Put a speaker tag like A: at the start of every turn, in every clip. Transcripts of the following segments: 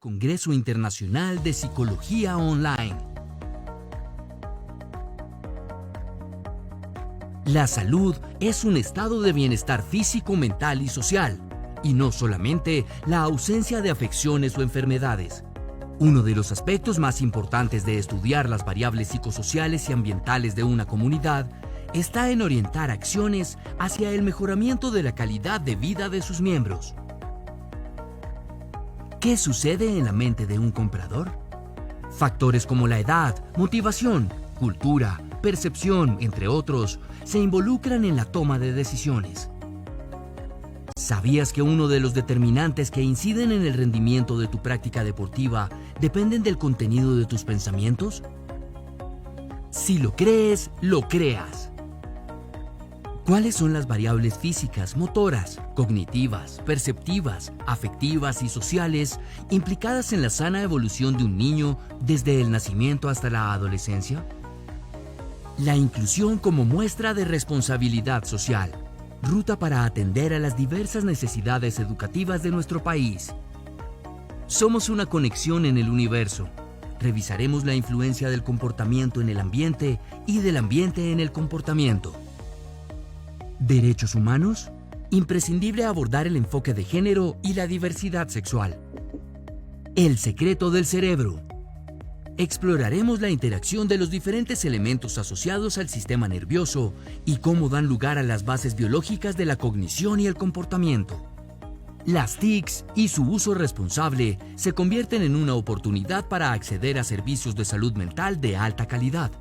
A: Congreso Internacional de Psicología Online. La salud es un estado de bienestar físico, mental y social, y no solamente la ausencia de afecciones o enfermedades. Uno de los aspectos más importantes de estudiar las variables psicosociales y ambientales de una comunidad está en orientar acciones hacia el mejoramiento de la calidad de vida de sus miembros. ¿Qué sucede en la mente de un comprador? Factores como la edad, motivación, cultura, percepción, entre otros, se involucran en la toma de decisiones. ¿Sabías que uno de los determinantes que inciden en el rendimiento de tu práctica deportiva dependen del contenido de tus pensamientos? Si lo crees, lo creas. ¿Cuáles son las variables físicas, motoras, cognitivas, perceptivas, afectivas y sociales implicadas en la sana evolución de un niño desde el nacimiento hasta la adolescencia? La inclusión como muestra de responsabilidad social, ruta para atender a las diversas necesidades educativas de nuestro país. Somos una conexión en el universo. Revisaremos la influencia del comportamiento en el ambiente y del ambiente en el comportamiento. ¿Derechos humanos? Imprescindible abordar el enfoque de género y la diversidad sexual. El secreto del cerebro. Exploraremos la interacción de los diferentes elementos asociados al sistema nervioso y cómo dan lugar a las bases biológicas de la cognición y el comportamiento. Las TICs y su uso responsable se convierten en una oportunidad para acceder a servicios de salud mental de alta calidad.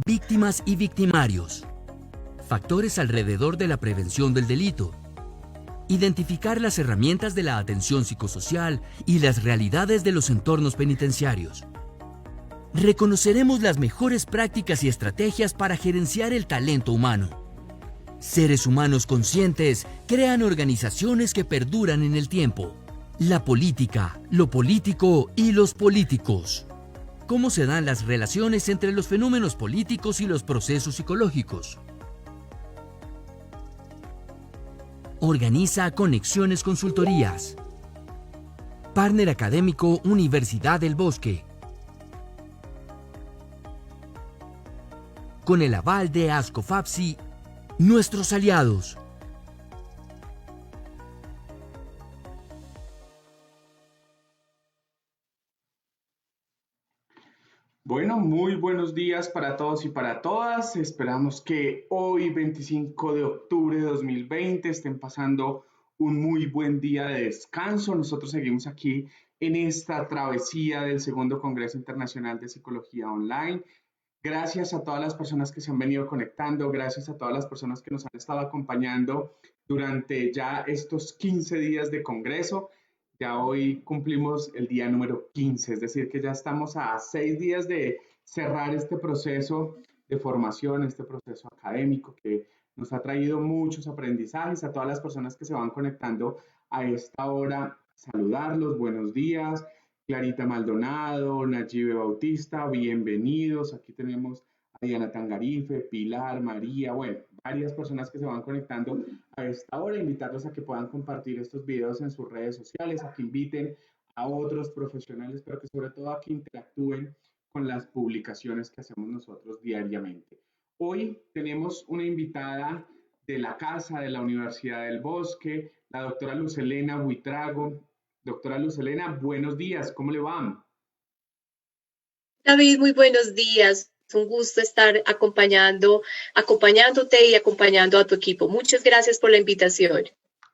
A: Víctimas y victimarios. Factores alrededor de la prevención del delito. Identificar las herramientas de la atención psicosocial y las realidades de los entornos penitenciarios. Reconoceremos las mejores prácticas y estrategias para gerenciar el talento humano. Seres humanos conscientes crean organizaciones que perduran en el tiempo. La política, lo político y los políticos. ¿Cómo se dan las relaciones entre los fenómenos políticos y los procesos psicológicos? Organiza Conexiones Consultorías. Partner académico Universidad del Bosque. Con el aval de ASCOFAPSI, nuestros aliados.
B: Bueno, muy buenos días para todos y para todas. Esperamos que hoy, 25 de octubre de 2020, estén pasando un muy buen día de descanso. Nosotros seguimos aquí en esta travesía del segundo Congreso Internacional de Psicología Online. Gracias a todas las personas que se han venido conectando, gracias a todas las personas que nos han estado acompañando durante ya estos 15 días de Congreso. Ya hoy cumplimos el día número 15, es decir, que ya estamos a 6 días de cerrar este proceso de formación, este proceso académico que nos ha traído muchos aprendizajes. A todas las personas que se van conectando a esta hora, saludarlos, buenos días. Clarita Maldonado, Nayibe Bautista, bienvenidos. Aquí tenemos a Diana Tangarife, Pilar, María, bueno, varias personas que se van conectando a esta hora. Invitarlos a que puedan compartir estos videos en sus redes sociales, a que inviten a otros profesionales, pero que sobre todo a que interactúen con las publicaciones que hacemos nosotros diariamente. Hoy tenemos una invitada de la casa de la Universidad del Bosque, la doctora Luz Helena Buitrago. Doctora Luz Helena, buenos días, ¿cómo le va?
C: David, muy buenos días. Es un gusto estar acompañándote y acompañando a tu equipo. Muchas gracias por la invitación.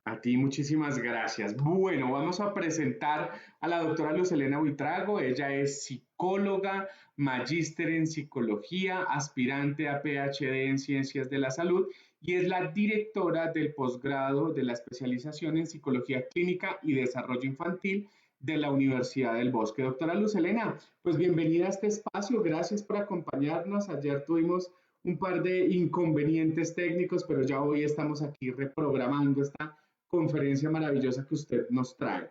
B: A ti muchísimas gracias. Bueno, vamos a presentar a la doctora Luz Helena Buitrago. Ella es psicóloga, magíster en psicología, aspirante a PhD en ciencias de la salud y es la directora del posgrado de la especialización en psicología clínica y desarrollo infantil de la Universidad del Bosque. Doctora Luz Helena, pues bienvenida a este espacio. Gracias por acompañarnos. Ayer tuvimos un par de inconvenientes técnicos, pero ya hoy estamos aquí reprogramando esta conferencia maravillosa que usted nos trae.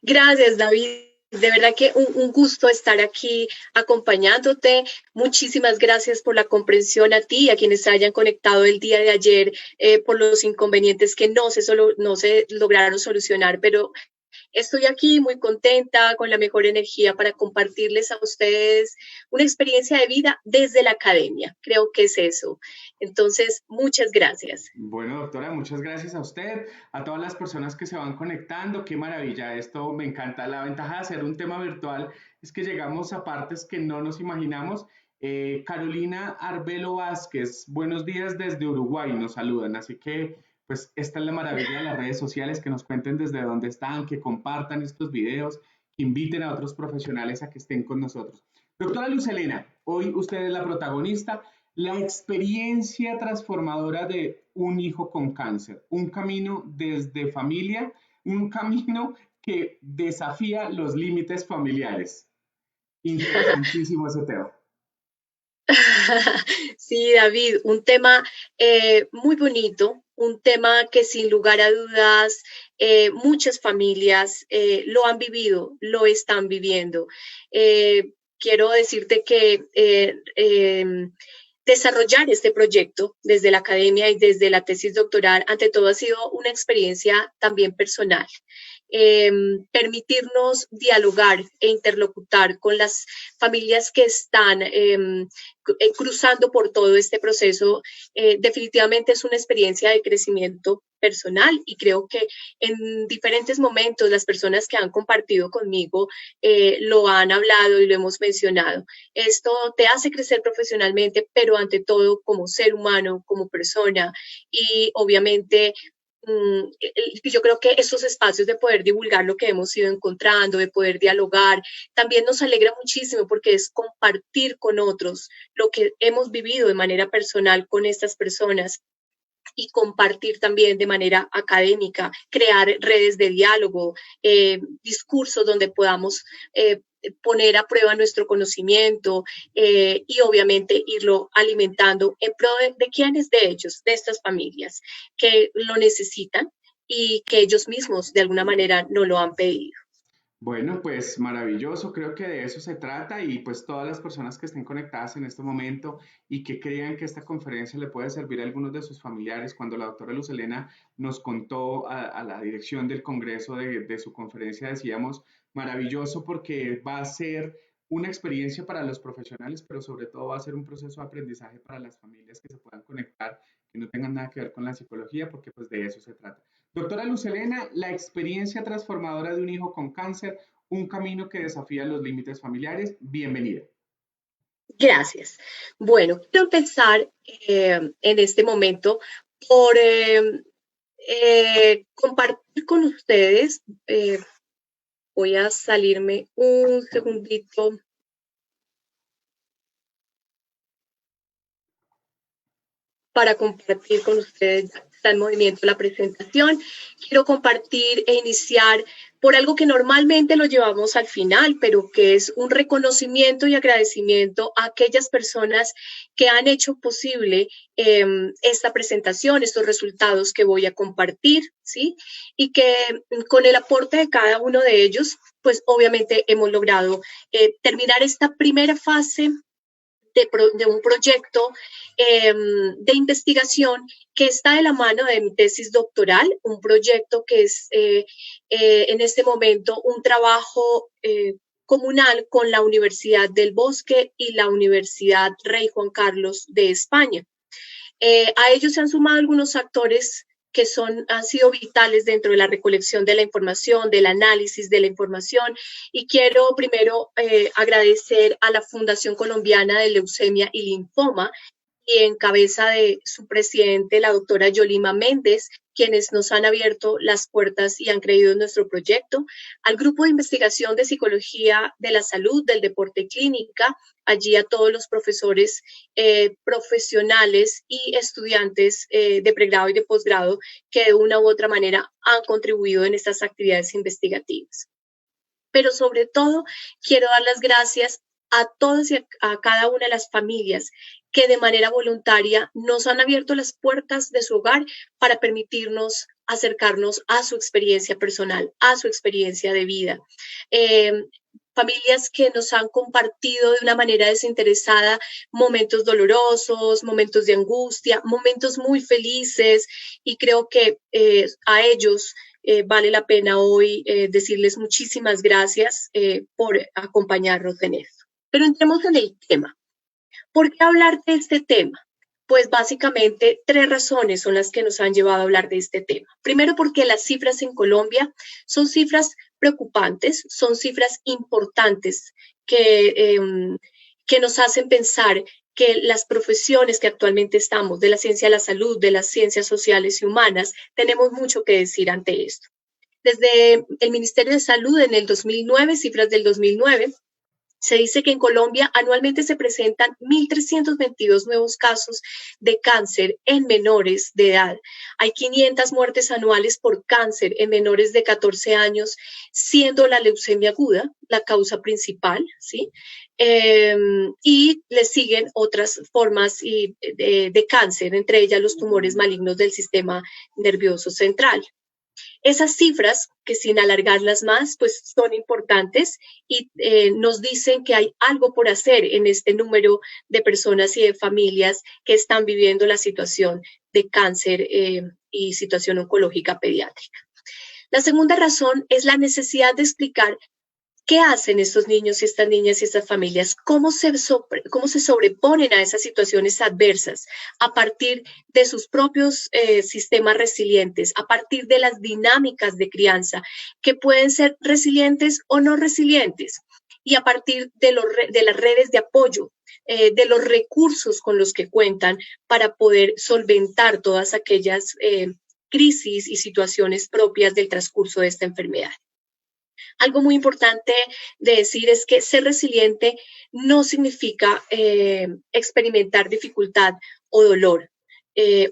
C: Gracias, David. De verdad que un gusto estar aquí acompañándote. Muchísimas gracias por la comprensión a ti y a quienes se hayan conectado el día de ayer por los inconvenientes que no se lograron solucionar, pero estoy aquí muy contenta, con la mejor energía para compartirles a ustedes una experiencia de vida desde la academia. Creo que es eso. Entonces, muchas gracias.
B: Bueno, doctora, muchas gracias a usted, a todas las personas que se van conectando. Qué maravilla, esto me encanta. La ventaja de hacer un tema virtual es que llegamos a partes que no nos imaginamos. Carolina Arbelo Vázquez, buenos días desde Uruguay, nos saludan. Así que, pues, esta es la maravilla de las redes sociales, que nos cuenten desde dónde están, que compartan estos videos, que inviten a otros profesionales a que estén con nosotros. Doctora Luz Helena, hoy usted es la protagonista. La experiencia transformadora de un hijo con cáncer, un camino desde familia, un camino que desafía los límites familiares. Interesantísimo ese tema.
C: Sí, David, un tema muy bonito, un tema que sin lugar a dudas muchas familias lo han vivido, lo están viviendo. Quiero decirte que desarrollar este proyecto desde la academia y desde la tesis doctoral, ante todo ha sido una experiencia también personal. Permitirnos dialogar e interlocutar con las familias que están cruzando por todo este proceso, definitivamente es una experiencia de crecimiento personal y creo que en diferentes momentos las personas que han compartido conmigo lo han hablado y lo hemos mencionado. Esto te hace crecer profesionalmente, pero ante todo como ser humano, como persona y obviamente yo creo que estos espacios de poder divulgar lo que hemos ido encontrando, de poder dialogar, también nos alegra muchísimo porque es compartir con otros lo que hemos vivido de manera personal con estas personas y compartir también de manera académica, crear redes de diálogo, discursos donde podamos poner a prueba nuestro conocimiento y obviamente irlo alimentando en pro de quiénes de ellos, de estas familias que lo necesitan y que ellos mismos de alguna manera no lo han pedido.
B: Bueno, pues maravilloso, creo que de eso se trata y pues todas las personas que estén conectadas en este momento y que crean que esta conferencia le puede servir a algunos de sus familiares, cuando la doctora Luz Helena nos contó a la dirección del Congreso de su conferencia, decíamos, maravilloso porque va a ser una experiencia para los profesionales, pero sobre todo va a ser un proceso de aprendizaje para las familias que se puedan conectar, que no tengan nada que ver con la psicología, porque pues de eso se trata. Doctora Luz Helena, la experiencia transformadora de un hijo con cáncer, un camino que desafía los límites familiares. Bienvenida.
C: Gracias. Bueno, quiero empezar en este momento por compartir con ustedes. Voy a salirme un segundito. Para compartir con ustedes, está en movimiento la presentación. Quiero compartir e iniciar por algo que normalmente lo llevamos al final, pero que es un reconocimiento y agradecimiento a aquellas personas que han hecho posible esta presentación, estos resultados que voy a compartir, ¿sí? Y que con el aporte de cada uno de ellos, pues obviamente hemos logrado terminar esta primera fase de un proyecto de investigación que está de la mano de mi tesis doctoral, un proyecto que es en este momento un trabajo comunal con la Universidad del Bosque y la Universidad Rey Juan Carlos de España. A ellos se han sumado algunos actores que han sido vitales dentro de la recolección de la información, del análisis de la información. Y quiero primero agradecer a la Fundación Colombiana de Leucemia y Linfoma, y en cabeza de su presidente, la doctora Yolima Méndez, quienes nos han abierto las puertas y han creído en nuestro proyecto, al Grupo de Investigación de Psicología de la Salud, del Deporte y Clínica, allí a todos los profesores profesionales y estudiantes de pregrado y de posgrado que de una u otra manera han contribuido en estas actividades investigativas. Pero sobre todo, quiero dar las gracias a todas y a cada una de las familias que de manera voluntaria nos han abierto las puertas de su hogar para permitirnos acercarnos a su experiencia personal, a su experiencia de vida. Familias que nos han compartido de una manera desinteresada momentos dolorosos, momentos de angustia, momentos muy felices, y creo que a ellos vale la pena hoy decirles muchísimas gracias por acompañarnos en esto. Pero entremos en el tema. ¿Por qué hablar de este tema? Pues básicamente 3 razones son las que nos han llevado a hablar de este tema. Primero, porque las cifras en Colombia son cifras preocupantes, son cifras importantes que nos hacen pensar que las profesiones que actualmente estamos, de la ciencia de la salud, de las ciencias sociales y humanas, tenemos mucho que decir ante esto. Desde el Ministerio de Salud en el 2009, cifras del 2009, se dice que en Colombia anualmente se presentan 1.322 nuevos casos de cáncer en menores de edad. Hay 500 muertes anuales por cáncer en menores de 14 años, siendo la leucemia aguda la causa principal, ¿sí? Y le siguen otras formas de cáncer, entre ellas los tumores malignos del sistema nervioso central. Esas cifras, que sin alargarlas más, pues son importantes y nos dicen que hay algo por hacer en este número de personas y de familias que están viviendo la situación de cáncer y situación oncológica pediátrica. La segunda razón es la necesidad de explicar ¿qué hacen estos niños y estas niñas y estas familias? ¿Cómo se sobreponen a esas situaciones adversas a partir de sus propios sistemas resilientes, a partir de las dinámicas de crianza que pueden ser resilientes o no resilientes? Y a partir de las redes de apoyo, de los recursos con los que cuentan para poder solventar todas aquellas crisis y situaciones propias del transcurso de esta enfermedad. Algo muy importante de decir es que ser resiliente no significa experimentar dificultad o dolor,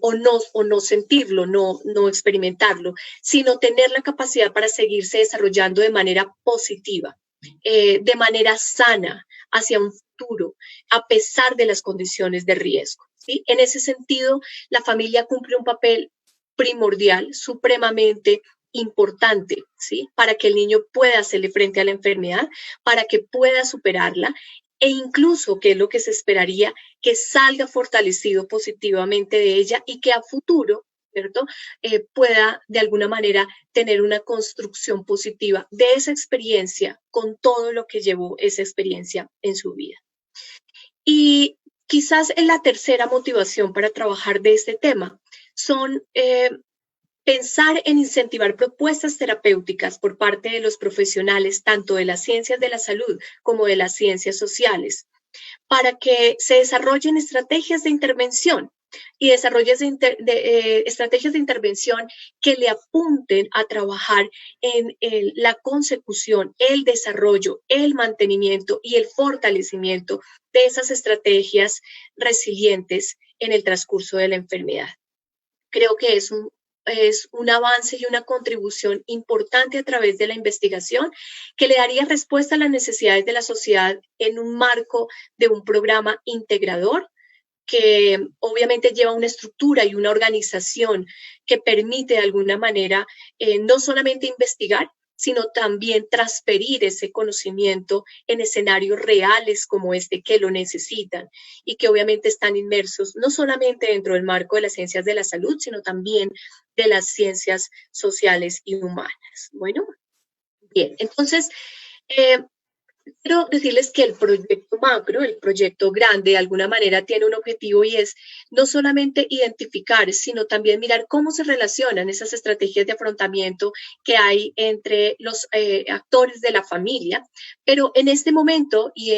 C: o no sentirlo, no experimentarlo, sino tener la capacidad para seguirse desarrollando de manera positiva, de manera sana, hacia un futuro, a pesar de las condiciones de riesgo, ¿sí? En ese sentido, la familia cumple un papel primordial, supremamente importante, ¿sí? Para que el niño pueda hacerle frente a la enfermedad, para que pueda superarla e incluso, que es lo que se esperaría, que salga fortalecido positivamente de ella y que a futuro, ¿cierto? Pueda de alguna manera tener una construcción positiva de esa experiencia con todo lo que llevó esa experiencia en su vida. Y quizás en la tercera motivación para trabajar de este tema son pensar en incentivar propuestas terapéuticas por parte de los profesionales, tanto de las ciencias de la salud como de las ciencias sociales, para que se desarrollen estrategias de intervención y estrategias de intervención que le apunten a trabajar en la consecución, el desarrollo, el mantenimiento y el fortalecimiento de esas estrategias resilientes en el transcurso de la enfermedad. Creo que es un avance y una contribución importante a través de la investigación que le daría respuesta a las necesidades de la sociedad en un marco de un programa integrador que obviamente lleva una estructura y una organización que permite de alguna manera no solamente investigar, sino también transferir ese conocimiento en escenarios reales como este que lo necesitan y que obviamente están inmersos no solamente dentro del marco de las ciencias de la salud, sino también de las ciencias sociales y humanas. Bueno, bien, entonces, quiero decirles que el proyecto macro, el proyecto grande, de alguna manera tiene un objetivo y es no solamente identificar, sino también mirar cómo se relacionan esas estrategias de afrontamiento que hay entre los actores de la familia. Pero en este momento y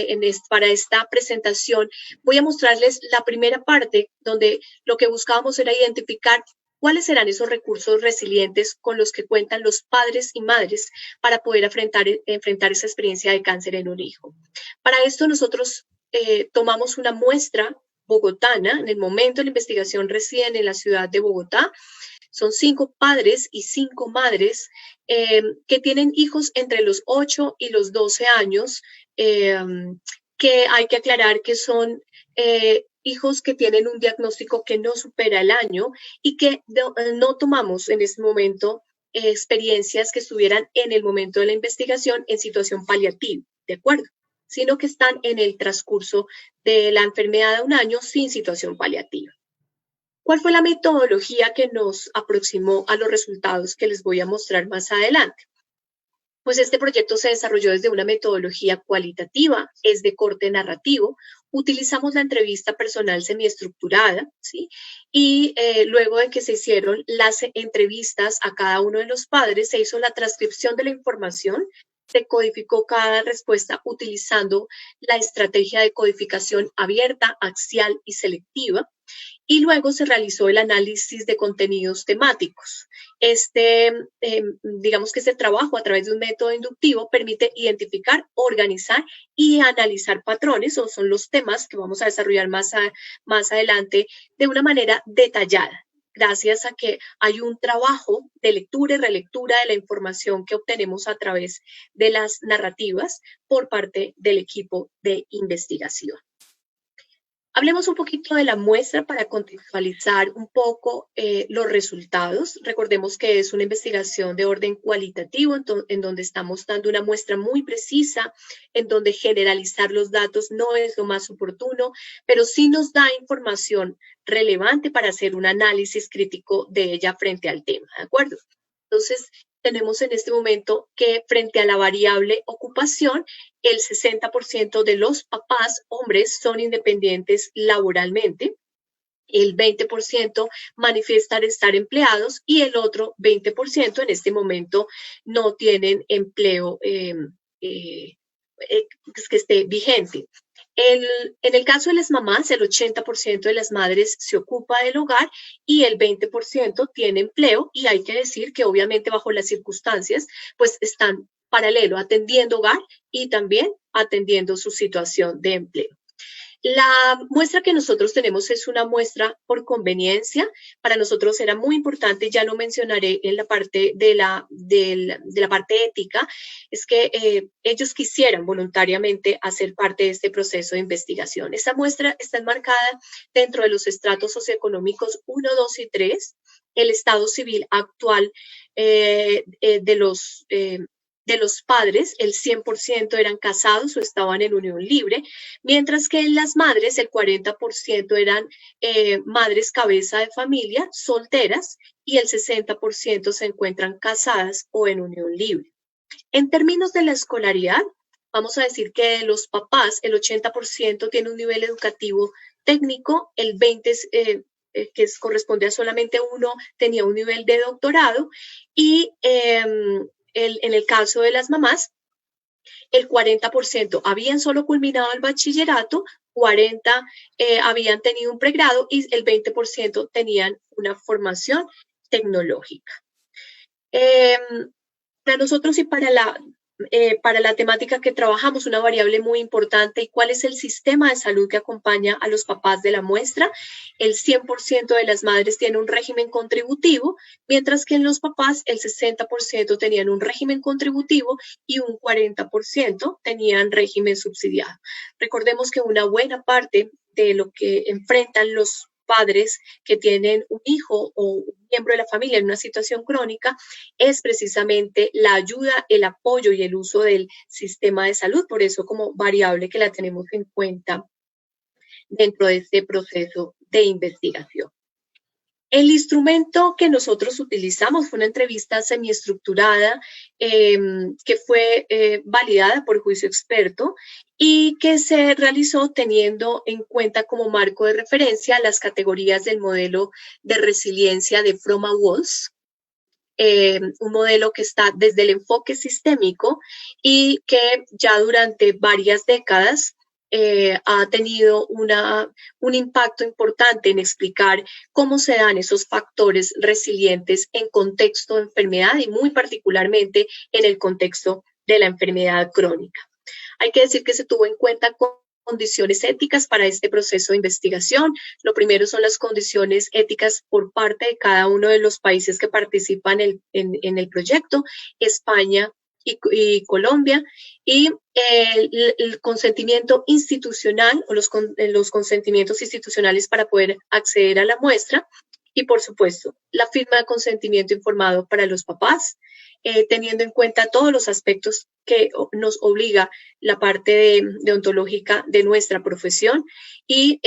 C: para esta presentación voy a mostrarles la primera parte donde lo que buscábamos era identificar ¿cuáles serán esos recursos resilientes con los que cuentan los padres y madres para poder enfrentar esa experiencia de cáncer en un hijo? Para esto nosotros tomamos una muestra bogotana. En el momento de la investigación residen en la ciudad de Bogotá. Son 5 padres y 5 madres que tienen hijos entre los 8 y los 12 años, que hay que aclarar que son hijos que tienen un diagnóstico que no supera el año y que no tomamos en este momento experiencias que estuvieran en el momento de la investigación en situación paliativa, ¿de acuerdo? Sino que están en el transcurso de la enfermedad de un año sin situación paliativa. ¿Cuál fue la metodología que nos aproximó a los resultados que les voy a mostrar más adelante? Pues este proyecto se desarrolló desde una metodología cualitativa, es de corte narrativo. Utilizamos la entrevista personal semiestructurada, ¿sí? Y luego de que se hicieron las entrevistas a cada uno de los padres, se hizo la transcripción de la información, se codificó cada respuesta utilizando la estrategia de codificación abierta, axial y selectiva. Y luego se realizó el análisis de contenidos temáticos. Digamos que este trabajo a través de un método inductivo permite identificar, organizar y analizar patrones, o son los temas que vamos a desarrollar más adelante de una manera detallada, gracias a que hay un trabajo de lectura y relectura de la información que obtenemos a través de las narrativas por parte del equipo de investigación. Hablemos un poquito de la muestra para contextualizar un poco los resultados. Recordemos que es una investigación de orden cualitativo, en donde estamos dando una muestra muy precisa, en donde generalizar los datos no es lo más oportuno, pero sí nos da información relevante para hacer un análisis crítico de ella frente al tema, ¿de acuerdo? Entonces, tenemos en este momento que frente a la variable ocupación, el 60% de los papás hombres son independientes laboralmente, el 20% manifiestan estar empleados y el otro 20% en este momento no tienen empleo que esté vigente. En el caso de las mamás, el 80% de las madres se ocupa del hogar y el 20% tiene empleo, y hay que decir que obviamente bajo las circunstancias pues están paralelo atendiendo hogar y también atendiendo su situación de empleo. La muestra que nosotros tenemos es una muestra por conveniencia. Para nosotros era muy importante, ya lo mencionaré en la parte de la parte ética, es que ellos quisieran voluntariamente hacer parte de este proceso de investigación. Esta muestra está enmarcada dentro de los estratos socioeconómicos 1, 2 y 3, el estado civil actual de los padres, el 100% eran casados o estaban en unión libre, mientras que en las madres el 40% eran madres cabeza de familia, solteras, y el 60% se encuentran casadas o en unión libre. En términos de la escolaridad, vamos a decir que de los papás el 80% tiene un nivel educativo técnico, el 20% que corresponde a solamente uno tenía un nivel de doctorado, y en el caso de las mamás, el 40% habían solo culminado el bachillerato, 40% habían tenido un pregrado y el 20% tenían una formación tecnológica. Para nosotros y para la temática que trabajamos, una variable muy importante, ¿y cuál es el sistema de salud que acompaña a los papás de la muestra? El 100% de las madres tienen un régimen contributivo, mientras que en los papás el 60% tenían un régimen contributivo y un 40% tenían régimen subsidiado. Recordemos que una buena parte de lo que enfrentan los padres que tienen un hijo o un miembro de la familia en una situación crónica es precisamente la ayuda, el apoyo y el uso del sistema de salud. Por eso, como variable que la tenemos en cuenta dentro de este proceso de investigación. El instrumento que nosotros utilizamos fue una entrevista semiestructurada que fue validada por juicio experto y que se realizó teniendo en cuenta como marco de referencia las categorías del modelo de resiliencia de Froment-Walls, un modelo que está desde el enfoque sistémico y que ya durante varias décadas ha tenido un impacto importante en explicar cómo se dan esos factores resilientes en contexto de enfermedad y muy particularmente en el contexto de la enfermedad crónica. Hay que decir que se tuvo en cuenta condiciones éticas para este proceso de investigación. Lo primero son las condiciones éticas por parte de cada uno de los países que participan en el proyecto, España y Colombia, y el consentimiento institucional o los consentimientos institucionales para poder acceder a la muestra, y por supuesto la firma de consentimiento informado para los papás, teniendo en cuenta todos los aspectos que nos obliga la parte deontológica de nuestra profesión, y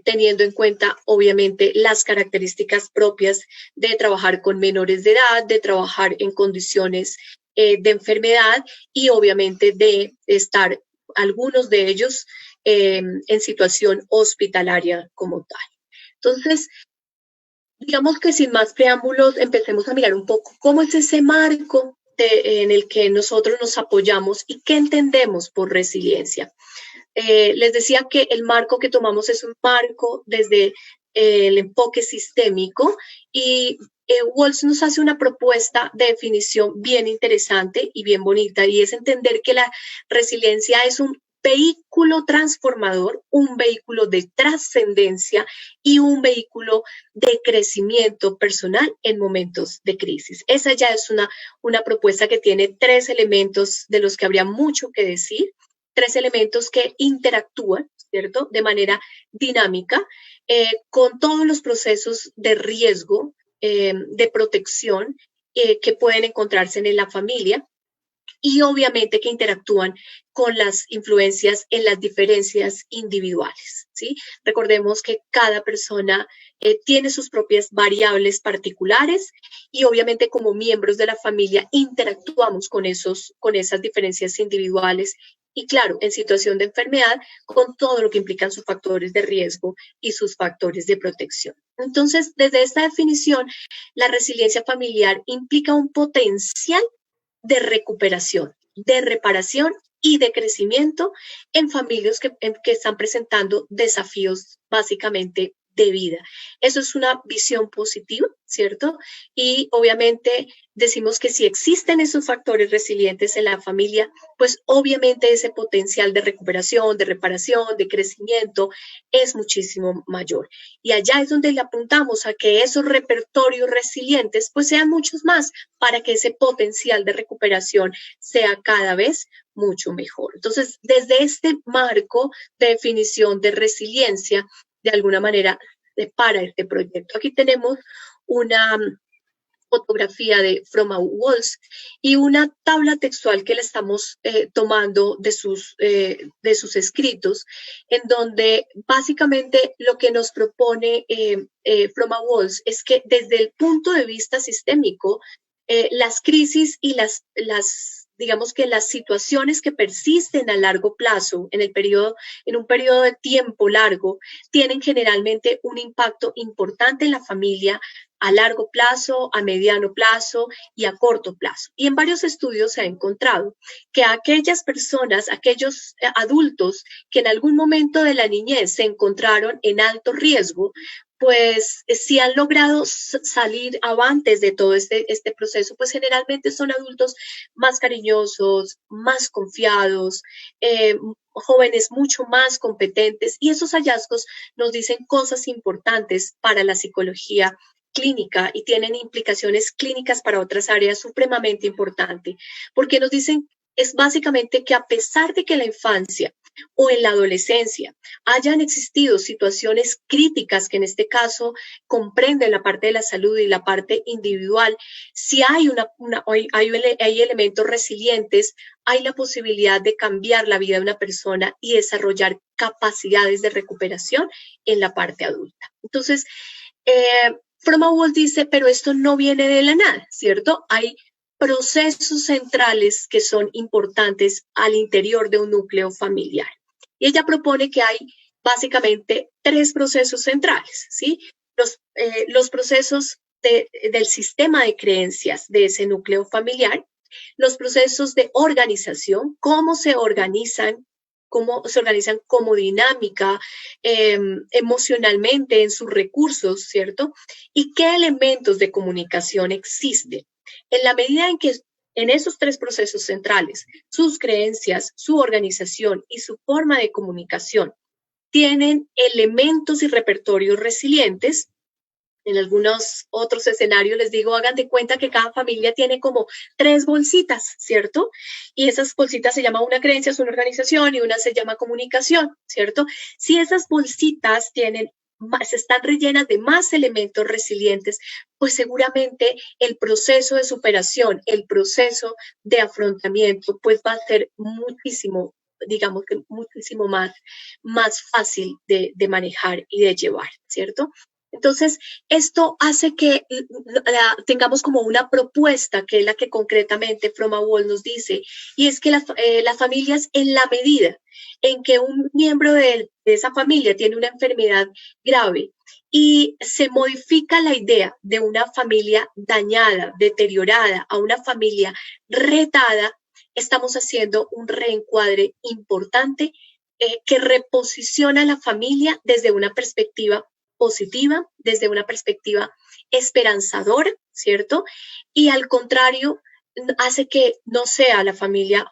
C: teniendo en cuenta, obviamente, las características propias de trabajar con menores de edad, de trabajar en condiciones de enfermedad y, obviamente, de estar algunos de ellos en situación hospitalaria como tal. Entonces, digamos que sin más preámbulos, empecemos a mirar un poco cómo es ese marco en el que nosotros nos apoyamos y qué entendemos por resiliencia. Les decía que el marco que tomamos es un marco desde el enfoque sistémico y Walls nos hace una propuesta de definición bien interesante y bien bonita, y es entender que la resiliencia es un vehículo transformador, un vehículo de trascendencia y un vehículo de crecimiento personal en momentos de crisis. Esa ya es una propuesta que tiene 3 elementos de los que habría mucho que decir, 3 elementos que interactúan, ¿cierto?, de manera dinámica con todos los procesos de riesgo, de protección que pueden encontrarse en la familia y obviamente que interactúan con las influencias en las diferencias individuales, ¿sí? Recordemos que cada persona tiene sus propias variables particulares y obviamente como miembros de la familia interactuamos con esas diferencias individuales y claro, en situación de enfermedad, con todo lo que implican sus factores de riesgo y sus factores de protección. Entonces, desde esta definición, la resiliencia familiar implica un potencial de recuperación, de reparación y de crecimiento en familias que están presentando desafíos básicamente de vida. Eso es una visión positiva, ¿cierto? Y obviamente decimos que si existen esos factores resilientes en la familia, pues obviamente ese potencial de recuperación, de reparación, de crecimiento es muchísimo mayor. Y allá es donde le apuntamos a que esos repertorios resilientes pues sean muchos más para que ese potencial de recuperación sea cada vez mucho mejor. Entonces, desde este marco de definición de resiliencia, de alguna manera para este proyecto. Aquí tenemos una fotografía de From Walls y una tabla textual que le estamos tomando de sus escritos, en donde básicamente lo que nos propone From Walls es que desde el punto de vista sistémico, las crisis y digamos que las situaciones que persisten a largo plazo en un periodo de tiempo largo tienen generalmente un impacto importante en la familia a largo plazo, a mediano plazo y a corto plazo. Y en varios estudios se ha encontrado que aquellas personas, aquellos adultos que en algún momento de la niñez se encontraron en alto riesgo, pues si han logrado salir avantes de todo este proceso, pues generalmente son adultos más cariñosos, más confiados, jóvenes mucho más competentes, y esos hallazgos nos dicen cosas importantes para la psicología clínica y tienen implicaciones clínicas para otras áreas supremamente importantes, porque nos dicen es básicamente que a pesar de que en la infancia o en la adolescencia hayan existido situaciones críticas que en este caso comprenden la parte de la salud y la parte individual, si hay hay elementos resilientes, hay la posibilidad de cambiar la vida de una persona y desarrollar capacidades de recuperación en la parte adulta. Entonces, From Walls dice, pero esto no viene de la nada, ¿cierto? Hay procesos centrales que son importantes al interior de un núcleo familiar. Y ella propone que hay básicamente 3 procesos centrales, ¿sí? Los procesos del sistema de creencias de ese núcleo familiar, los procesos de organización, cómo se organizan como dinámica emocionalmente en sus recursos, ¿cierto? Y qué elementos de comunicación existen. En la medida en que en esos 3 procesos centrales, sus creencias, su organización y su forma de comunicación tienen elementos y repertorios resilientes, en algunos otros escenarios les digo, hagan de cuenta que cada familia tiene como 3 bolsitas, ¿cierto? Y esas bolsitas se llama una creencia, es una organización y una se llama comunicación, ¿cierto? Si esas bolsitas están rellenas de más elementos resilientes, pues seguramente el proceso de superación, el proceso de afrontamiento, pues va a ser muchísimo digamos que muchísimo más fácil de manejar y de llevar, ¿cierto? Entonces, esto hace que tengamos como una propuesta, que es la que concretamente From-A-Wall nos dice, y es que las familias, en la medida en que un miembro de esa familia tiene una enfermedad grave y se modifica la idea de una familia dañada, deteriorada, a una familia retada, estamos haciendo un reencuadre importante que reposiciona a la familia desde una perspectiva positiva, desde una perspectiva esperanzadora, ¿cierto? Y al contrario, hace que no sea la familia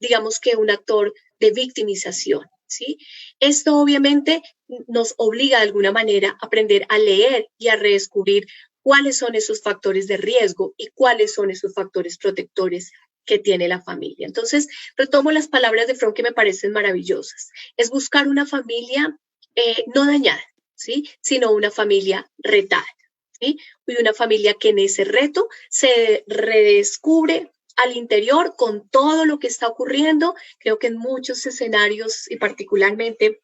C: digamos que un actor de victimización, ¿sí? Esto obviamente nos obliga de alguna manera a aprender a leer y a redescubrir cuáles son esos factores de riesgo y cuáles son esos factores protectores que tiene la familia. Entonces, retomo las palabras de Fromm que me parecen maravillosas. Es buscar una familia no dañada, ¿sí? Sino una familia retada, ¿sí? Y una familia que en ese reto se redescubre al interior con todo lo que está ocurriendo. Creo que en muchos escenarios, y particularmente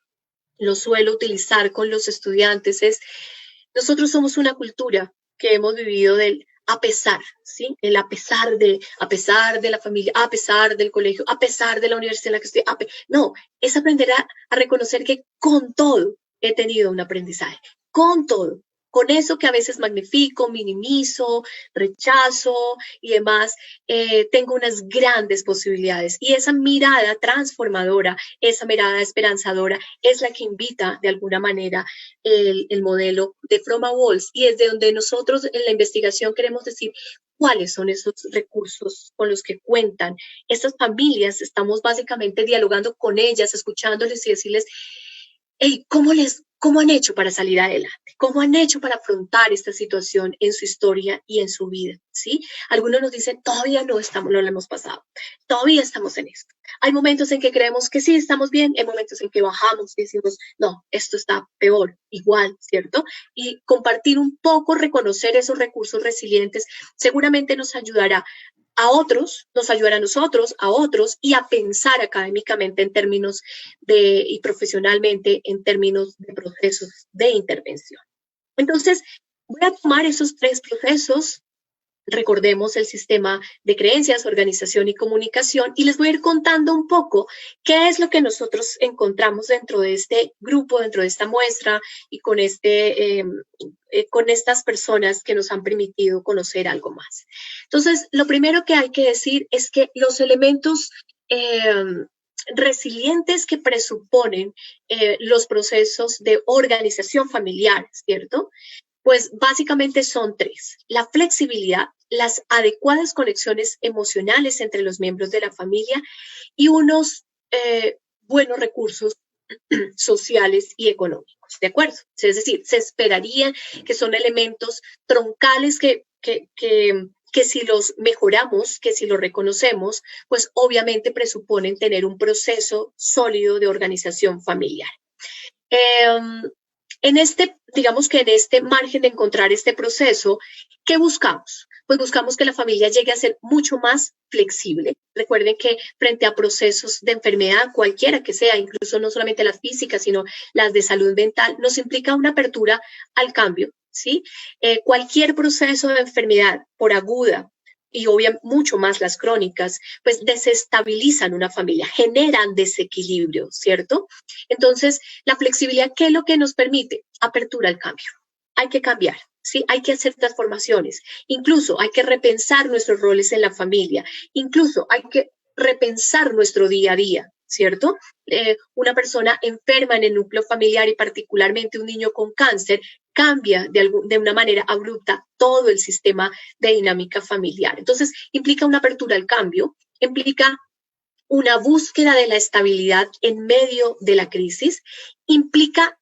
C: lo suelo utilizar con los estudiantes, nosotros somos una cultura que hemos vivido del a pesar, ¿sí? El a pesar de la familia, a pesar del colegio, a pesar de la universidad en la que estoy. No, es aprender a reconocer que con todo he tenido un aprendizaje, con todo. Con eso que a veces magnifico, minimizo, rechazo y demás, tengo unas grandes posibilidades. Y esa mirada transformadora, esa mirada esperanzadora, es la que invita de alguna manera el modelo de From-A-Wall, y es de donde nosotros en la investigación queremos decir cuáles son esos recursos con los que cuentan estas familias. Estamos básicamente dialogando con ellas, escuchándoles y decirles, hey, ¿cómo han hecho para salir adelante? ¿Cómo han hecho para afrontar esta situación en su historia y en su vida? ¿Sí? Algunos nos dicen, todavía no lo hemos pasado, todavía estamos en esto. Hay momentos en que creemos que sí, estamos bien, hay momentos en que bajamos y decimos, no, esto está peor, igual, ¿cierto? Y compartir un poco, reconocer esos recursos resilientes, seguramente nos ayudará a otros, nos ayudará a nosotros, a otros, y a pensar académicamente en términos y profesionalmente en términos de procesos de intervención. Entonces, voy a tomar esos 3 procesos. Recordemos el sistema de creencias, organización y comunicación, y les voy a ir contando un poco qué es lo que nosotros encontramos dentro de este grupo, dentro de esta muestra, y con estas personas que nos han permitido conocer algo más. Entonces, lo primero que hay que decir es que los elementos resilientes que presuponen los procesos de organización familiar, ¿cierto? Pues básicamente son 3. La flexibilidad, las adecuadas conexiones emocionales entre los miembros de la familia y unos buenos recursos sociales y económicos, ¿de acuerdo? Es decir, se esperaría que son elementos troncales que si los mejoramos, que si los reconocemos, pues obviamente presuponen tener un proceso sólido de organización familiar. Digamos que en este margen de encontrar este proceso, ¿qué buscamos? Pues buscamos que la familia llegue a ser mucho más flexible. Recuerden que frente a procesos de enfermedad, cualquiera que sea, incluso no solamente las físicas, sino las de salud mental, nos implica una apertura al cambio, ¿sí? Cualquier proceso de enfermedad, por aguda, y obviamente mucho más las crónicas, pues desestabilizan una familia, generan desequilibrio, ¿cierto? Entonces, la flexibilidad, ¿qué es lo que nos permite? Apertura al cambio. Hay que cambiar, ¿sí? Hay que hacer transformaciones. Incluso hay que repensar nuestros roles en la familia. Incluso hay que repensar nuestro día a día, ¿cierto? Una persona enferma en el núcleo familiar y particularmente un niño con cáncer cambia de una manera abrupta todo el sistema de dinámica familiar. Entonces, implica una apertura al cambio, implica una búsqueda de la estabilidad en medio de la crisis, implica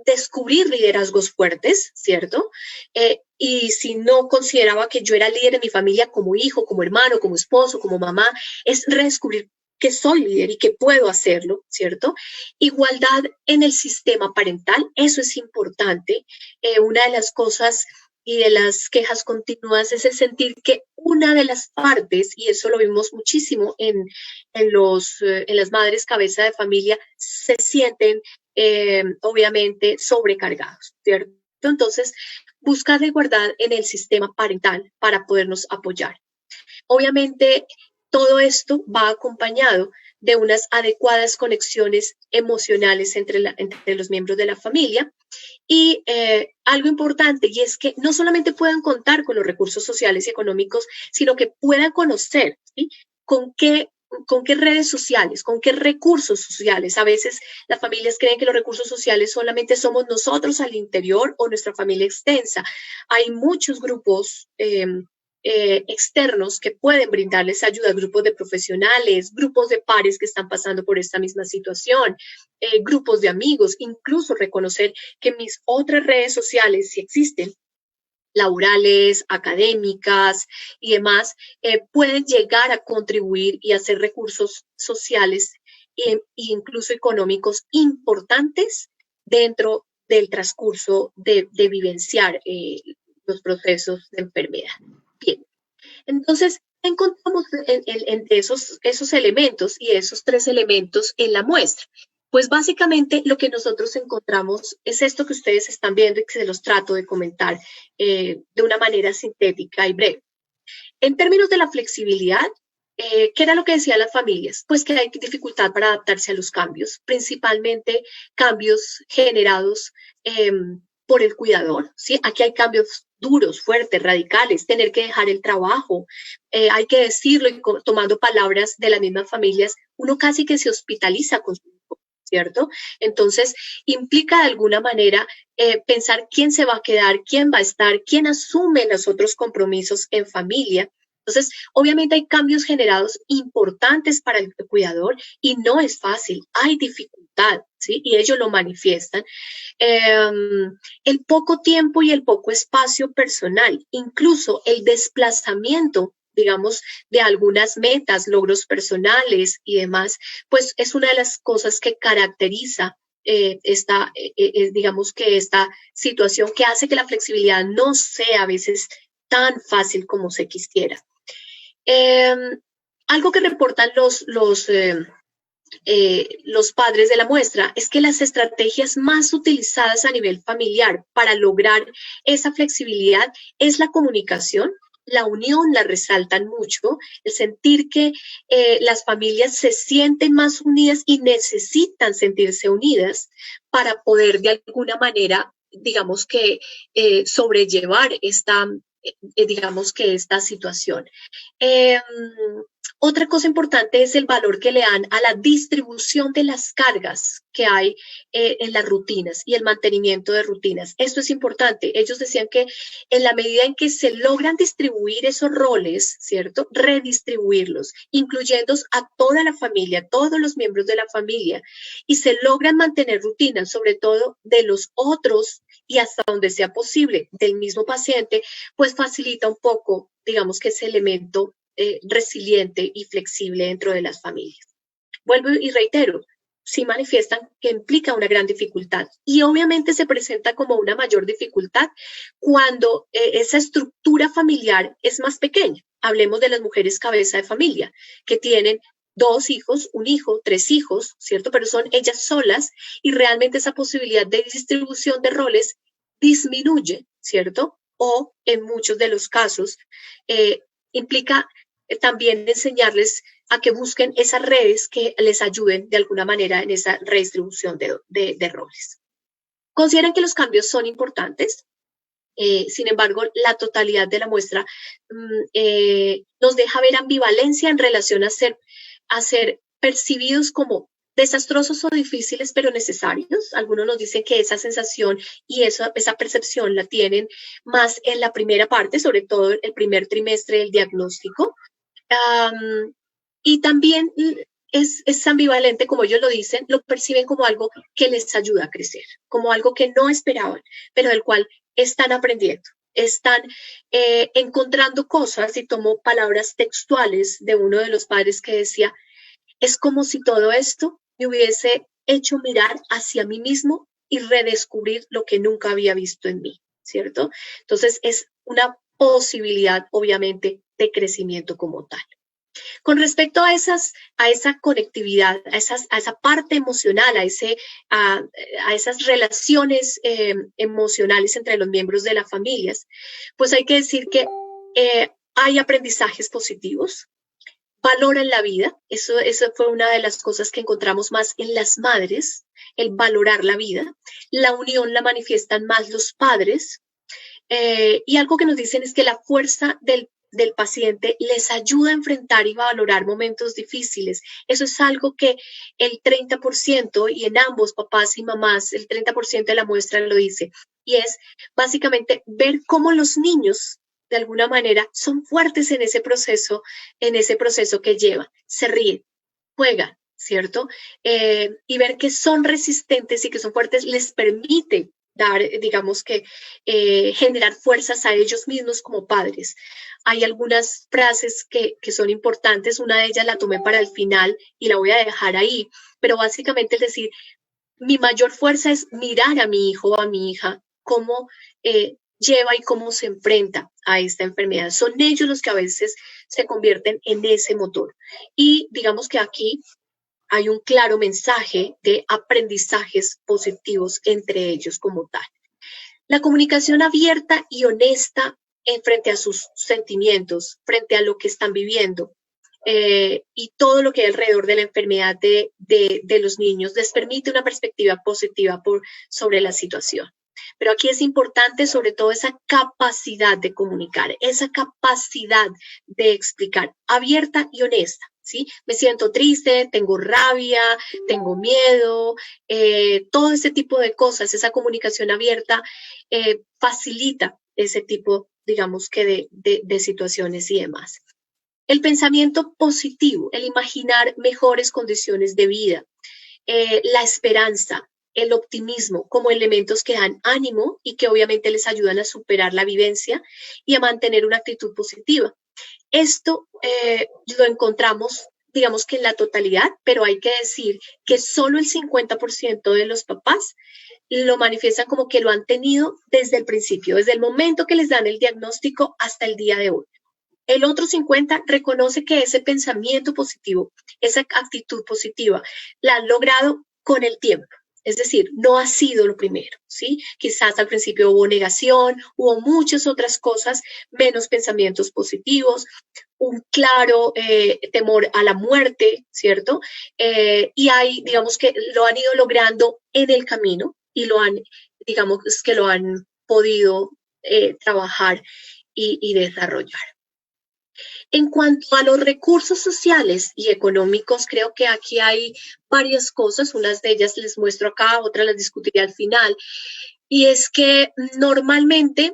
C: descubrir liderazgos fuertes, ¿cierto? Y si no consideraba que yo era líder en mi familia como hijo, como hermano, como esposo, como mamá, es redescubrir que soy líder y que puedo hacerlo, ¿cierto? Igualdad en el sistema parental, eso es importante. Una de las cosas y de las quejas continuas es el sentir que una de las partes, y eso lo vimos muchísimo en las madres cabeza de familia, se sienten obviamente sobrecargados, ¿cierto? Entonces, buscar resguardar en el sistema parental para podernos apoyar. Obviamente, todo esto va acompañado de unas adecuadas conexiones emocionales entre los miembros de la familia. Y algo importante, y es que no solamente puedan contar con los recursos sociales y económicos, sino que puedan conocer, ¿sí? con qué redes sociales, con qué recursos sociales. A veces las familias creen que los recursos sociales solamente somos nosotros al interior o nuestra familia extensa. Hay muchos grupos externos que pueden brindarles ayuda, grupos de profesionales, grupos de pares que están pasando por esta misma situación, grupos de amigos, incluso reconocer que mis otras redes sociales, si existen, laborales, académicas y demás, pueden llegar a contribuir y hacer recursos sociales e incluso económicos importantes dentro del transcurso de vivenciar los procesos de enfermedad. Bien, entonces encontramos entre esos elementos y esos 3 elementos en la muestra. Pues básicamente lo que nosotros encontramos es esto que ustedes están viendo y que se los trato de comentar de una manera sintética y breve. En términos de la flexibilidad, ¿qué era lo que decían las familias? Pues que hay dificultad para adaptarse a los cambios, principalmente cambios generados por el cuidador, ¿sí? Aquí hay cambios duros, fuertes, radicales, tener que dejar el trabajo, hay que decirlo y tomando palabras de las mismas familias, uno casi que se hospitaliza con su hijo, ¿cierto? Entonces, implica de alguna manera pensar quién se va a quedar, quién va a estar, quién asume los otros compromisos en familia. Entonces, obviamente hay cambios generados importantes para el cuidador y no es fácil, hay dificultad, ¿sí? Y ellos lo manifiestan. El poco tiempo y el poco espacio personal, incluso el desplazamiento, digamos, de algunas metas, logros personales y demás, pues es una de las cosas que caracteriza digamos que esta situación que hace que la flexibilidad no sea a veces tan fácil como se quisiera. Algo que reportan los padres de la muestra es que las estrategias más utilizadas a nivel familiar para lograr esa flexibilidad es la comunicación, la unión la resaltan mucho, el sentir que las familias se sienten más unidas y necesitan sentirse unidas para poder de alguna manera, digamos que sobrellevar digamos que esta situación. Otra cosa importante es el valor que le dan a la distribución de las cargas que hay en las rutinas y el mantenimiento de rutinas. Esto es importante. Ellos decían que en la medida en que se logran distribuir esos roles, ¿cierto? Redistribuirlos, incluyendo a toda la familia, todos los miembros de la familia, y se logran mantener rutinas, sobre todo de los otros y hasta donde sea posible del mismo paciente, pues facilita un poco, digamos que ese elemento resiliente y flexible dentro de las familias. Vuelvo y reitero, sí manifiestan que implica una gran dificultad y obviamente se presenta como una mayor dificultad cuando esa estructura familiar es más pequeña. Hablemos de las mujeres cabeza de familia que tienen 2 hijos, 1 hijo, 3 hijos, ¿cierto? Pero son ellas solas y realmente esa posibilidad de distribución de roles disminuye, ¿cierto? O en muchos de los casos implica también enseñarles a que busquen esas redes que les ayuden de alguna manera en esa redistribución de roles. Consideran que los cambios son importantes. Sin embargo, la totalidad de la muestra nos deja ver ambivalencia en relación a ser percibidos como desastrosos o difíciles, pero necesarios. Algunos nos dicen que esa sensación y esa percepción la tienen más en la primera parte, sobre todo el primer trimestre del diagnóstico. Y también es ambivalente, como ellos lo dicen, lo perciben como algo que les ayuda a crecer, como algo que no esperaban, pero del cual están aprendiendo, están encontrando cosas, y tomo palabras textuales de uno de los padres que decía, es como si todo esto me hubiese hecho mirar hacia mí mismo y redescubrir lo que nunca había visto en mí. ¿cierto? Entonces es una posibilidad, obviamente, de crecimiento como tal. Con respecto a esa conectividad, a esa parte emocional, a esas relaciones emocionales entre los miembros de las familias, pues hay que decir que hay aprendizajes positivos, valoran la vida, eso fue una de las cosas que encontramos más en las madres, el valorar la vida, la unión la manifiestan más los padres, y algo que nos dicen es que la fuerza del paciente les ayuda a enfrentar y a valorar momentos difíciles. Eso es algo que el 30%, y en ambos, papás y mamás, el 30% de la muestra lo dice, y es básicamente ver cómo los niños, de alguna manera, son fuertes en ese proceso que llevan. Se ríen, juegan, ¿cierto? Y ver que son resistentes y que son fuertes les permite dar, digamos que, generar fuerzas a ellos mismos como padres. Hay algunas frases que son importantes, una de ellas la tomé para el final y la voy a dejar ahí, pero básicamente es decir, mi mayor fuerza es mirar a mi hijo o a mi hija, cómo lleva y cómo se enfrenta a esta enfermedad. Son ellos los que a veces se convierten en ese motor. Y digamos que aquí hay un claro mensaje de aprendizajes positivos entre ellos como tal. La comunicación abierta y honesta frente a sus sentimientos, frente a lo que están viviendo, y todo lo que hay alrededor de la enfermedad de los niños les permite una perspectiva positiva sobre la situación. Pero aquí es importante sobre todo esa capacidad de comunicar, esa capacidad de explicar, abierta y honesta, ¿sí? Me siento triste, tengo rabia, tengo miedo, todo ese tipo de cosas, esa comunicación abierta facilita ese tipo, digamos que de situaciones y demás. El pensamiento positivo, el imaginar mejores condiciones de vida, la esperanza, el optimismo como elementos que dan ánimo y que obviamente les ayudan a superar la vivencia y a mantener una actitud positiva. Esto lo encontramos, digamos que en la totalidad, pero hay que decir que solo el 50% de los papás lo manifiestan como que lo han tenido desde el principio, desde el momento que les dan el diagnóstico hasta el día de hoy. El otro 50% reconoce que ese pensamiento positivo, esa actitud positiva, la han logrado con el tiempo. Es decir, no ha sido lo primero, ¿sí? Quizás al principio hubo negación, hubo muchas otras cosas, menos pensamientos positivos, un claro temor a la muerte, ¿cierto? Y hay, digamos que lo han ido logrando en el camino y digamos que lo han podido trabajar y desarrollar. En cuanto a los recursos sociales y económicos, creo que aquí hay varias cosas, unas de ellas les muestro acá, otras las discutiré al final, y es que normalmente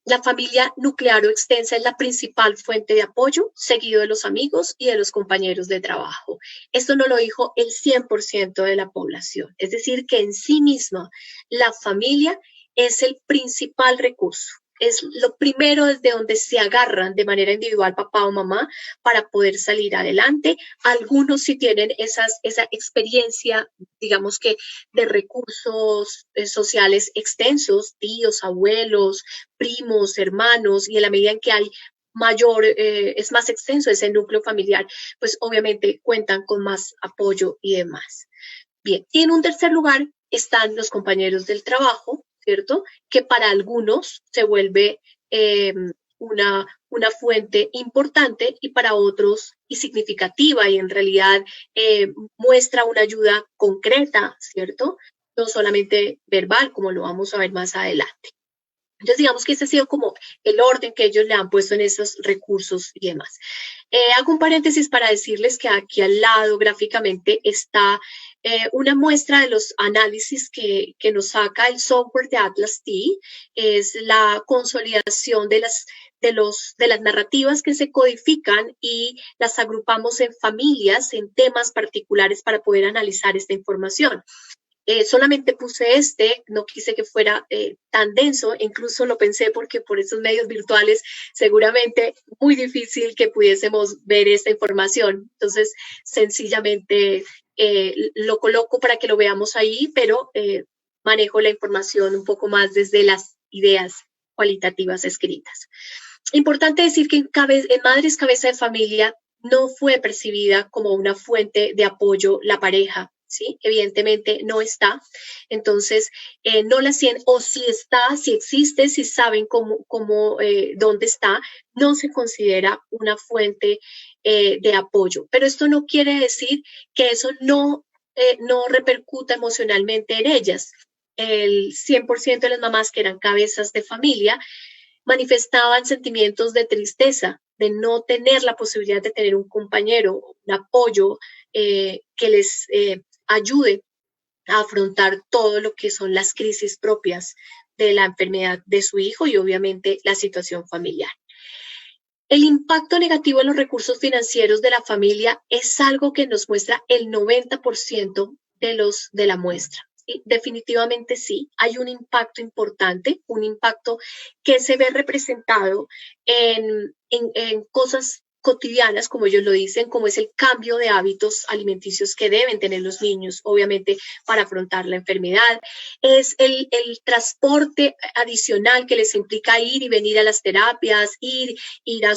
C: la familia nuclear o extensa es la principal fuente de apoyo, seguido de los amigos y de los compañeros de trabajo. Esto no lo dijo el 100% de la población, es decir, que en sí misma la familia es el principal recurso. Es lo primero desde donde se agarran de manera individual papá o mamá para poder salir adelante. Algunos sí tienen esa experiencia, digamos que de recursos sociales extensos, tíos, abuelos, primos, hermanos, y en la medida en que hay mayor, es más extenso ese núcleo familiar, pues obviamente cuentan con más apoyo y demás. Bien, y en un tercer lugar están los compañeros del trabajo, ¿cierto? Que para algunos se vuelve una fuente importante y para otros y significativa y en realidad muestra una ayuda concreta, ¿cierto? No solamente verbal, como lo vamos a ver más adelante. Entonces, digamos que ese ha sido como el orden que ellos le han puesto en esos recursos y demás. Hago un paréntesis para decirles que aquí al lado gráficamente está una muestra de los análisis que nos saca el software de Atlas T. Es la consolidación de las narrativas que se codifican y las agrupamos en familias, en temas particulares para poder analizar esta información. Solamente puse no quise que fuera tan denso, incluso lo pensé porque por esos medios virtuales seguramente muy difícil que pudiésemos ver esta información. Entonces, sencillamente lo coloco para que lo veamos ahí, pero manejo la información un poco más desde las ideas cualitativas escritas. Importante decir que en Madres Cabeza de Familia no fue percibida como una fuente de apoyo la pareja, ¿sí? Evidentemente no está. Entonces, no la sienten, o si está, si existe, si saben dónde está, no se considera una fuente de apoyo. Pero esto no quiere decir que eso no repercuta emocionalmente en ellas. El 100% de las mamás que eran cabezas de familia manifestaban sentimientos de tristeza, de no tener la posibilidad de tener un compañero, un apoyo que les ayude a afrontar todo lo que son las crisis propias de la enfermedad de su hijo y obviamente la situación familiar. El impacto negativo en los recursos financieros de la familia es algo que nos muestra el 90% de la muestra. Y definitivamente sí, hay un impacto importante, un impacto que se ve representado en cosas cotidianas, como ellos lo dicen, como es el cambio de hábitos alimenticios que deben tener los niños, obviamente, para afrontar la enfermedad. Es el transporte adicional que les implica ir y venir a las terapias, ir a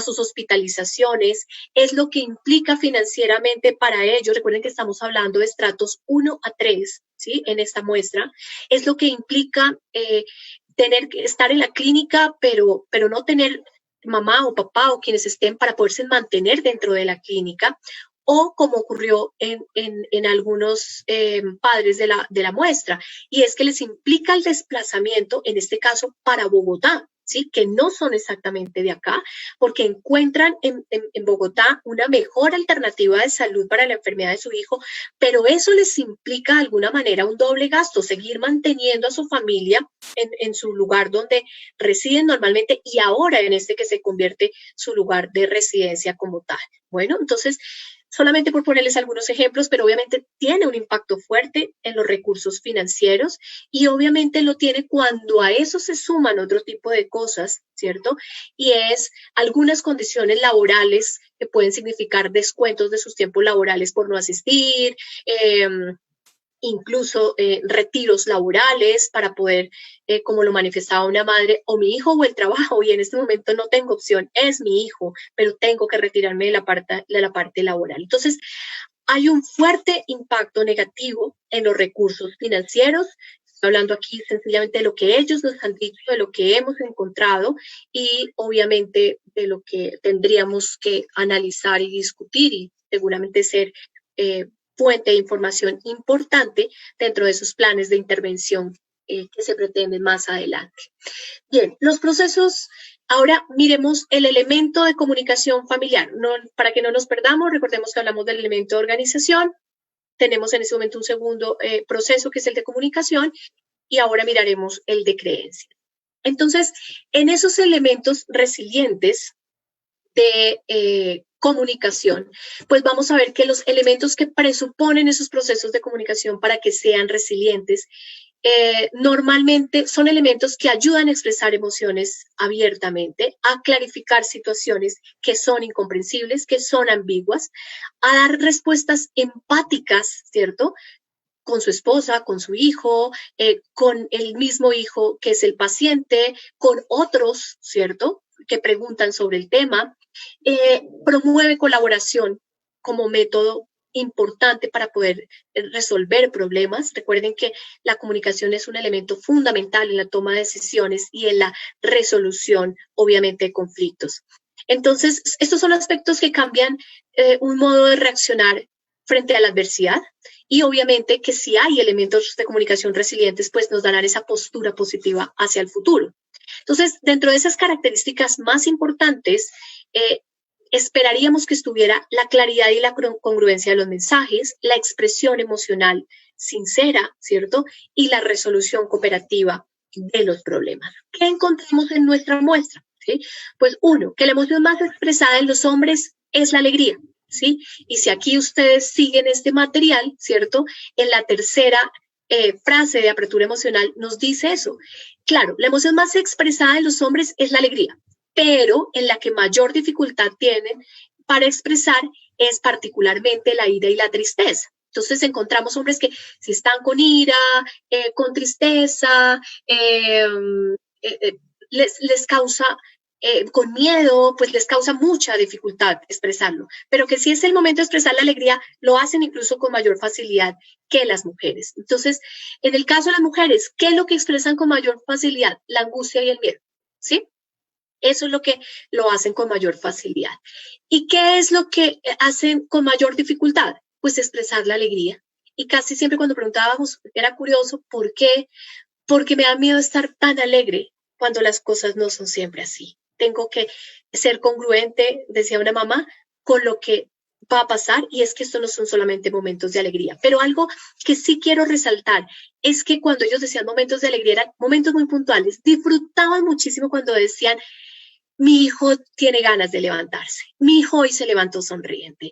C: sus hospitalizaciones. Es lo que implica financieramente para ellos. Recuerden que estamos hablando de estratos 1 a 3, ¿sí? En esta muestra. Es lo que implica tener que estar en la clínica, pero no tener mamá o papá o quienes estén para poderse mantener dentro de la clínica, o como ocurrió en algunos padres de la muestra, y es que les implica el desplazamiento, en este caso para Bogotá, ¿sí? Que no son exactamente de acá, porque encuentran en Bogotá una mejor alternativa de salud para la enfermedad de su hijo, pero eso les implica de alguna manera un doble gasto, seguir manteniendo a su familia en su lugar donde residen normalmente y ahora en este que se convierte su lugar de residencia como tal. Bueno, entonces, solamente por ponerles algunos ejemplos, pero obviamente tiene un impacto fuerte en los recursos financieros y obviamente lo tiene cuando a eso se suman otro tipo de cosas, ¿cierto? Y es algunas condiciones laborales que pueden significar descuentos de sus tiempos laborales por no asistir, incluso retiros laborales para poder, como lo manifestaba una madre, o mi hijo o el trabajo, y en este momento no tengo opción, es mi hijo, pero tengo que retirarme de la parte laboral. Entonces, hay un fuerte impacto negativo en los recursos financieros. Estoy hablando aquí sencillamente de lo que ellos nos han dicho, de lo que hemos encontrado y obviamente de lo que tendríamos que analizar y discutir y seguramente ser fuente de información importante dentro de esos planes de intervención que se pretenden más adelante. Bien, los procesos, ahora miremos el elemento de comunicación familiar. Para que no nos perdamos, recordemos que hablamos del elemento de organización, tenemos en este momento un segundo proceso que es el de comunicación y ahora miraremos el de creencia. Entonces, en esos elementos resilientes de comunicación, pues vamos a ver que los elementos que presuponen esos procesos de comunicación para que sean resilientes normalmente son elementos que ayudan a expresar emociones abiertamente, a clarificar situaciones que son incomprensibles, que son ambiguas, a dar respuestas empáticas, ¿cierto?, con su esposa, con su hijo, con el mismo hijo que es el paciente, con otros, ¿cierto?, que preguntan sobre el tema. Promueve colaboración como método importante para poder resolver problemas. Recuerden que la comunicación es un elemento fundamental en la toma de decisiones y en la resolución, obviamente, de conflictos. Entonces, estos son aspectos que cambian un modo de reaccionar frente a la adversidad y obviamente que si hay elementos de comunicación resilientes, pues nos darán esa postura positiva hacia el futuro. Entonces, dentro de esas características más importantes, esperaríamos que estuviera la claridad y la congruencia de los mensajes, la expresión emocional sincera, ¿cierto? Y la resolución cooperativa de los problemas. ¿Qué encontramos en nuestra muestra? ¿Sí? Pues uno, que la emoción más expresada en los hombres es la alegría, ¿sí? Y si aquí ustedes siguen este material, ¿cierto? En la tercera frase de apertura emocional nos dice eso. Claro, la emoción más expresada en los hombres es la alegría, pero en la que mayor dificultad tienen para expresar es particularmente la ira y la tristeza. Entonces encontramos hombres que si están con ira, con tristeza, les causa, con miedo, pues les causa mucha dificultad expresarlo, pero que si es el momento de expresar la alegría, lo hacen incluso con mayor facilidad que las mujeres. Entonces, en el caso de las mujeres, ¿qué es lo que expresan con mayor facilidad? La angustia y el miedo, ¿sí? Eso es lo que lo hacen con mayor facilidad. ¿Y qué es lo que hacen con mayor dificultad? Pues expresar la alegría. Y casi siempre cuando preguntábamos, era curioso, ¿por qué? Porque me da miedo estar tan alegre cuando las cosas no son siempre así. Tengo que ser congruente, decía una mamá, con lo que va a pasar, y es que esto no son solamente momentos de alegría. Pero algo que sí quiero resaltar es que cuando ellos decían momentos de alegría eran momentos muy puntuales. Disfrutaban muchísimo cuando decían, mi hijo tiene ganas de levantarse, mi hijo hoy se levantó sonriente,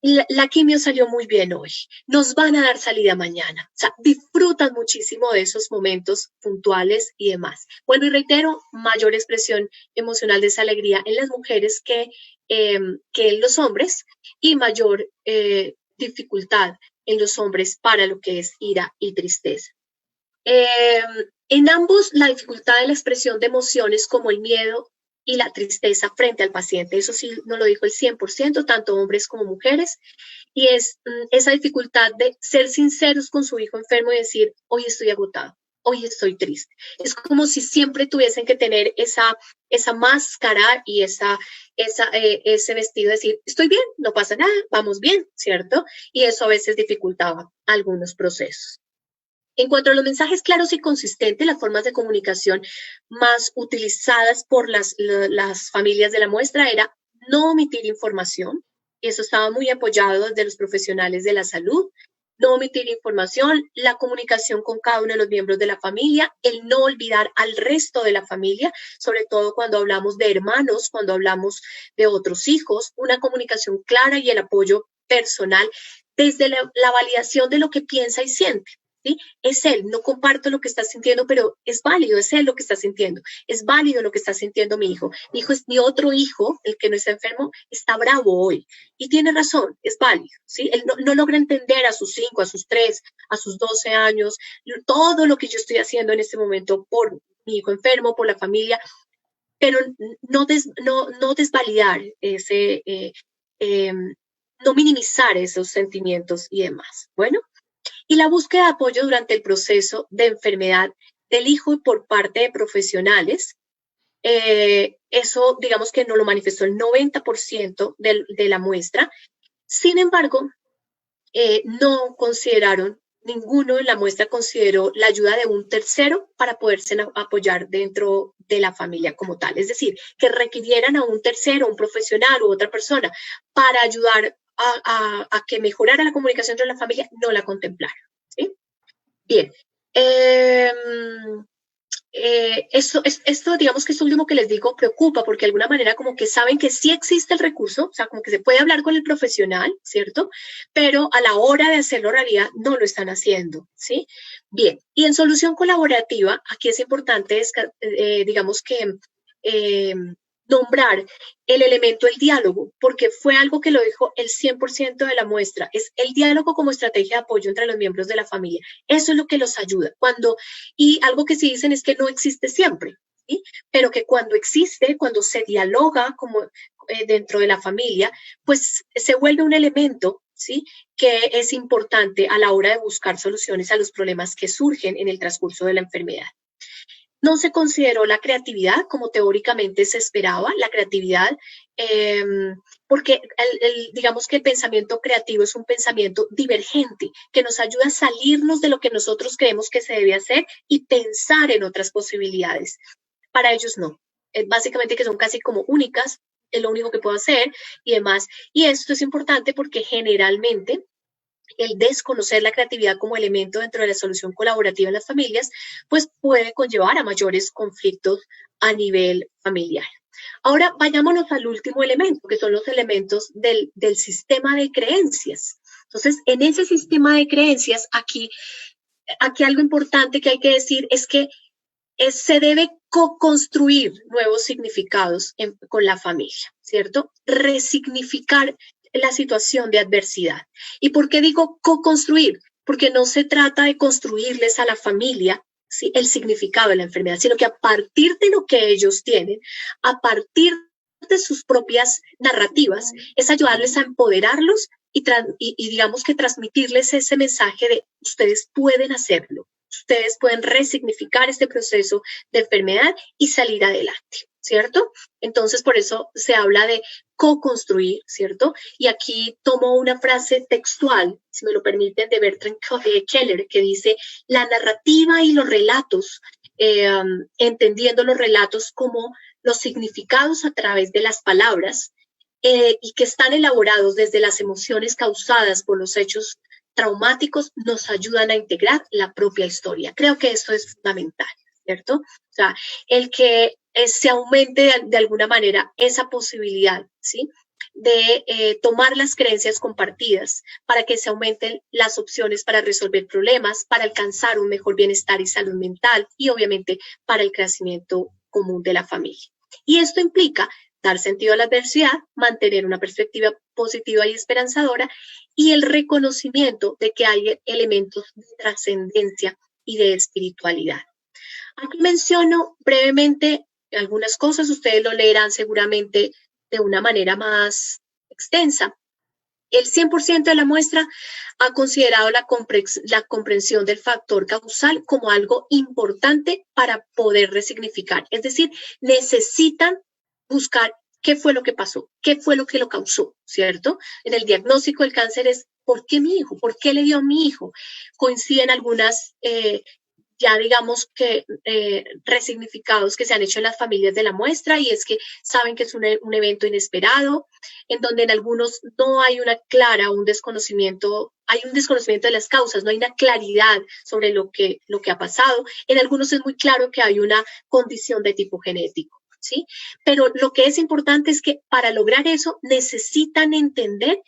C: la quimio salió muy bien hoy, nos van a dar salida mañana. O sea, disfrutan muchísimo de esos momentos puntuales y demás. Vuelvo y reitero, mayor expresión emocional de esa alegría en las mujeres que en los hombres, y mayor dificultad en los hombres para lo que es ira y tristeza. En ambos, la dificultad de la expresión de emociones como el miedo y la tristeza frente al paciente, eso sí nos lo dijo el 100%, tanto hombres como mujeres, y es esa dificultad de ser sinceros con su hijo enfermo y decir, hoy estoy agotado, hoy estoy triste. Es como si siempre tuviesen que tener esa máscara y ese vestido de decir, estoy bien, no pasa nada, vamos bien, ¿cierto? Y eso a veces dificultaba algunos procesos. En cuanto a los mensajes claros y consistentes, las formas de comunicación más utilizadas por las familias de la muestra era no omitir información, y eso estaba muy apoyado desde los profesionales de la salud, no omitir información, la comunicación con cada uno de los miembros de la familia, el no olvidar al resto de la familia, sobre todo cuando hablamos de hermanos, cuando hablamos de otros hijos, una comunicación clara y el apoyo personal desde la validación de lo que piensa y siente. ¿Sí? Es él, no comparto lo que está sintiendo, pero es válido, es él lo que está sintiendo, es válido lo que está sintiendo mi hijo. Mi hijo es mi otro hijo, el que no está enfermo, está bravo hoy y tiene razón, es válido, ¿sí? Él no logra entender a sus 5, a sus 3, a sus 12 años, todo lo que yo estoy haciendo en este momento por mi hijo enfermo, por la familia, pero no desvalidar no minimizar esos sentimientos y demás. Bueno. Y la búsqueda de apoyo durante el proceso de enfermedad del hijo por parte de profesionales, eso digamos que no lo manifestó el 90% de la muestra. Sin embargo, no consideraron, ninguno de la muestra consideró la ayuda de un tercero para poderse apoyar dentro de la familia como tal. Es decir, que requirieran a un tercero, un profesional u otra persona para ayudar a que mejorara la comunicación entre la familia, no la contemplaron. ¿Sí? Bien. Esto, digamos que esto último que les digo, preocupa porque de alguna manera como que saben que sí existe el recurso, o sea, como que se puede hablar con el profesional, ¿cierto? Pero a la hora de hacerlo realidad no lo están haciendo, ¿sí? Bien, y en solución colaborativa, aquí es importante, digamos que nombrar el elemento del diálogo, porque fue algo que lo dijo el 100% de la muestra, es el diálogo como estrategia de apoyo entre los miembros de la familia. Eso es lo que los ayuda. Y algo que sí dicen es que no existe siempre, ¿sí? Pero que cuando existe, cuando se dialoga como dentro de la familia, pues se vuelve un elemento, ¿sí? Que es importante a la hora de buscar soluciones a los problemas que surgen en el transcurso de la enfermedad. No se consideró la creatividad como teóricamente se esperaba, la creatividad, porque digamos que el pensamiento creativo es un pensamiento divergente que nos ayuda a salirnos de lo que nosotros creemos que se debe hacer y pensar en otras posibilidades. Para ellos no, básicamente que son casi como únicas, es lo único que puedo hacer y demás. Y esto es importante porque generalmente el desconocer la creatividad como elemento dentro de la solución colaborativa en las familias, pues puede conllevar a mayores conflictos a nivel familiar. Ahora vayámonos al último elemento, que son los elementos del sistema de creencias. Entonces, en ese sistema de creencias, aquí algo importante que hay que decir es que se debe co-construir nuevos significados con la familia, ¿cierto? Resignificar la situación de adversidad. ¿Y por qué digo co-construir? Porque no se trata de construirles a la familia, ¿sí?, el significado de la enfermedad, sino que a partir de lo que ellos tienen, a partir de sus propias narrativas, es ayudarles a empoderarlos y digamos que transmitirles ese mensaje de ustedes pueden hacerlo, ustedes pueden resignificar este proceso de enfermedad y salir adelante, ¿cierto? Entonces, por eso se habla de co-construir, ¿cierto? Y aquí tomo una frase textual, si me lo permiten, de Bertrand Keller, que dice, la narrativa y los relatos, entendiendo los relatos como los significados a través de las palabras, y que están elaborados desde las emociones causadas por los hechos traumáticos, nos ayudan a integrar la propia historia. Creo que esto es fundamental, ¿cierto? O sea, el que se aumente de alguna manera esa posibilidad, ¿sí?, de tomar las creencias compartidas para que se aumenten las opciones para resolver problemas, para alcanzar un mejor bienestar y salud mental y obviamente para el crecimiento común de la familia. Y esto implica dar sentido a la adversidad, mantener una perspectiva positiva y esperanzadora y el reconocimiento de que hay elementos de trascendencia y de espiritualidad. Aquí menciono brevemente algunas cosas, ustedes lo leerán seguramente de una manera más extensa. El 100% de la muestra ha considerado la comprensión del factor causal como algo importante para poder resignificar. Es decir, necesitan buscar qué fue lo que pasó, qué fue lo que lo causó, ¿cierto? En el diagnóstico del cáncer es, ¿por qué mi hijo? ¿Por qué le dio a mi hijo? Coinciden algunas ya digamos que resignificados que se han hecho en las familias de la muestra, y es que saben que es un evento inesperado, en donde en algunos no hay una clara, un desconocimiento de las causas, no hay una claridad sobre lo que ha pasado. En algunos es muy claro que hay una condición de tipo genético, ¿sí? Pero lo que es importante es que para lograr eso necesitan entender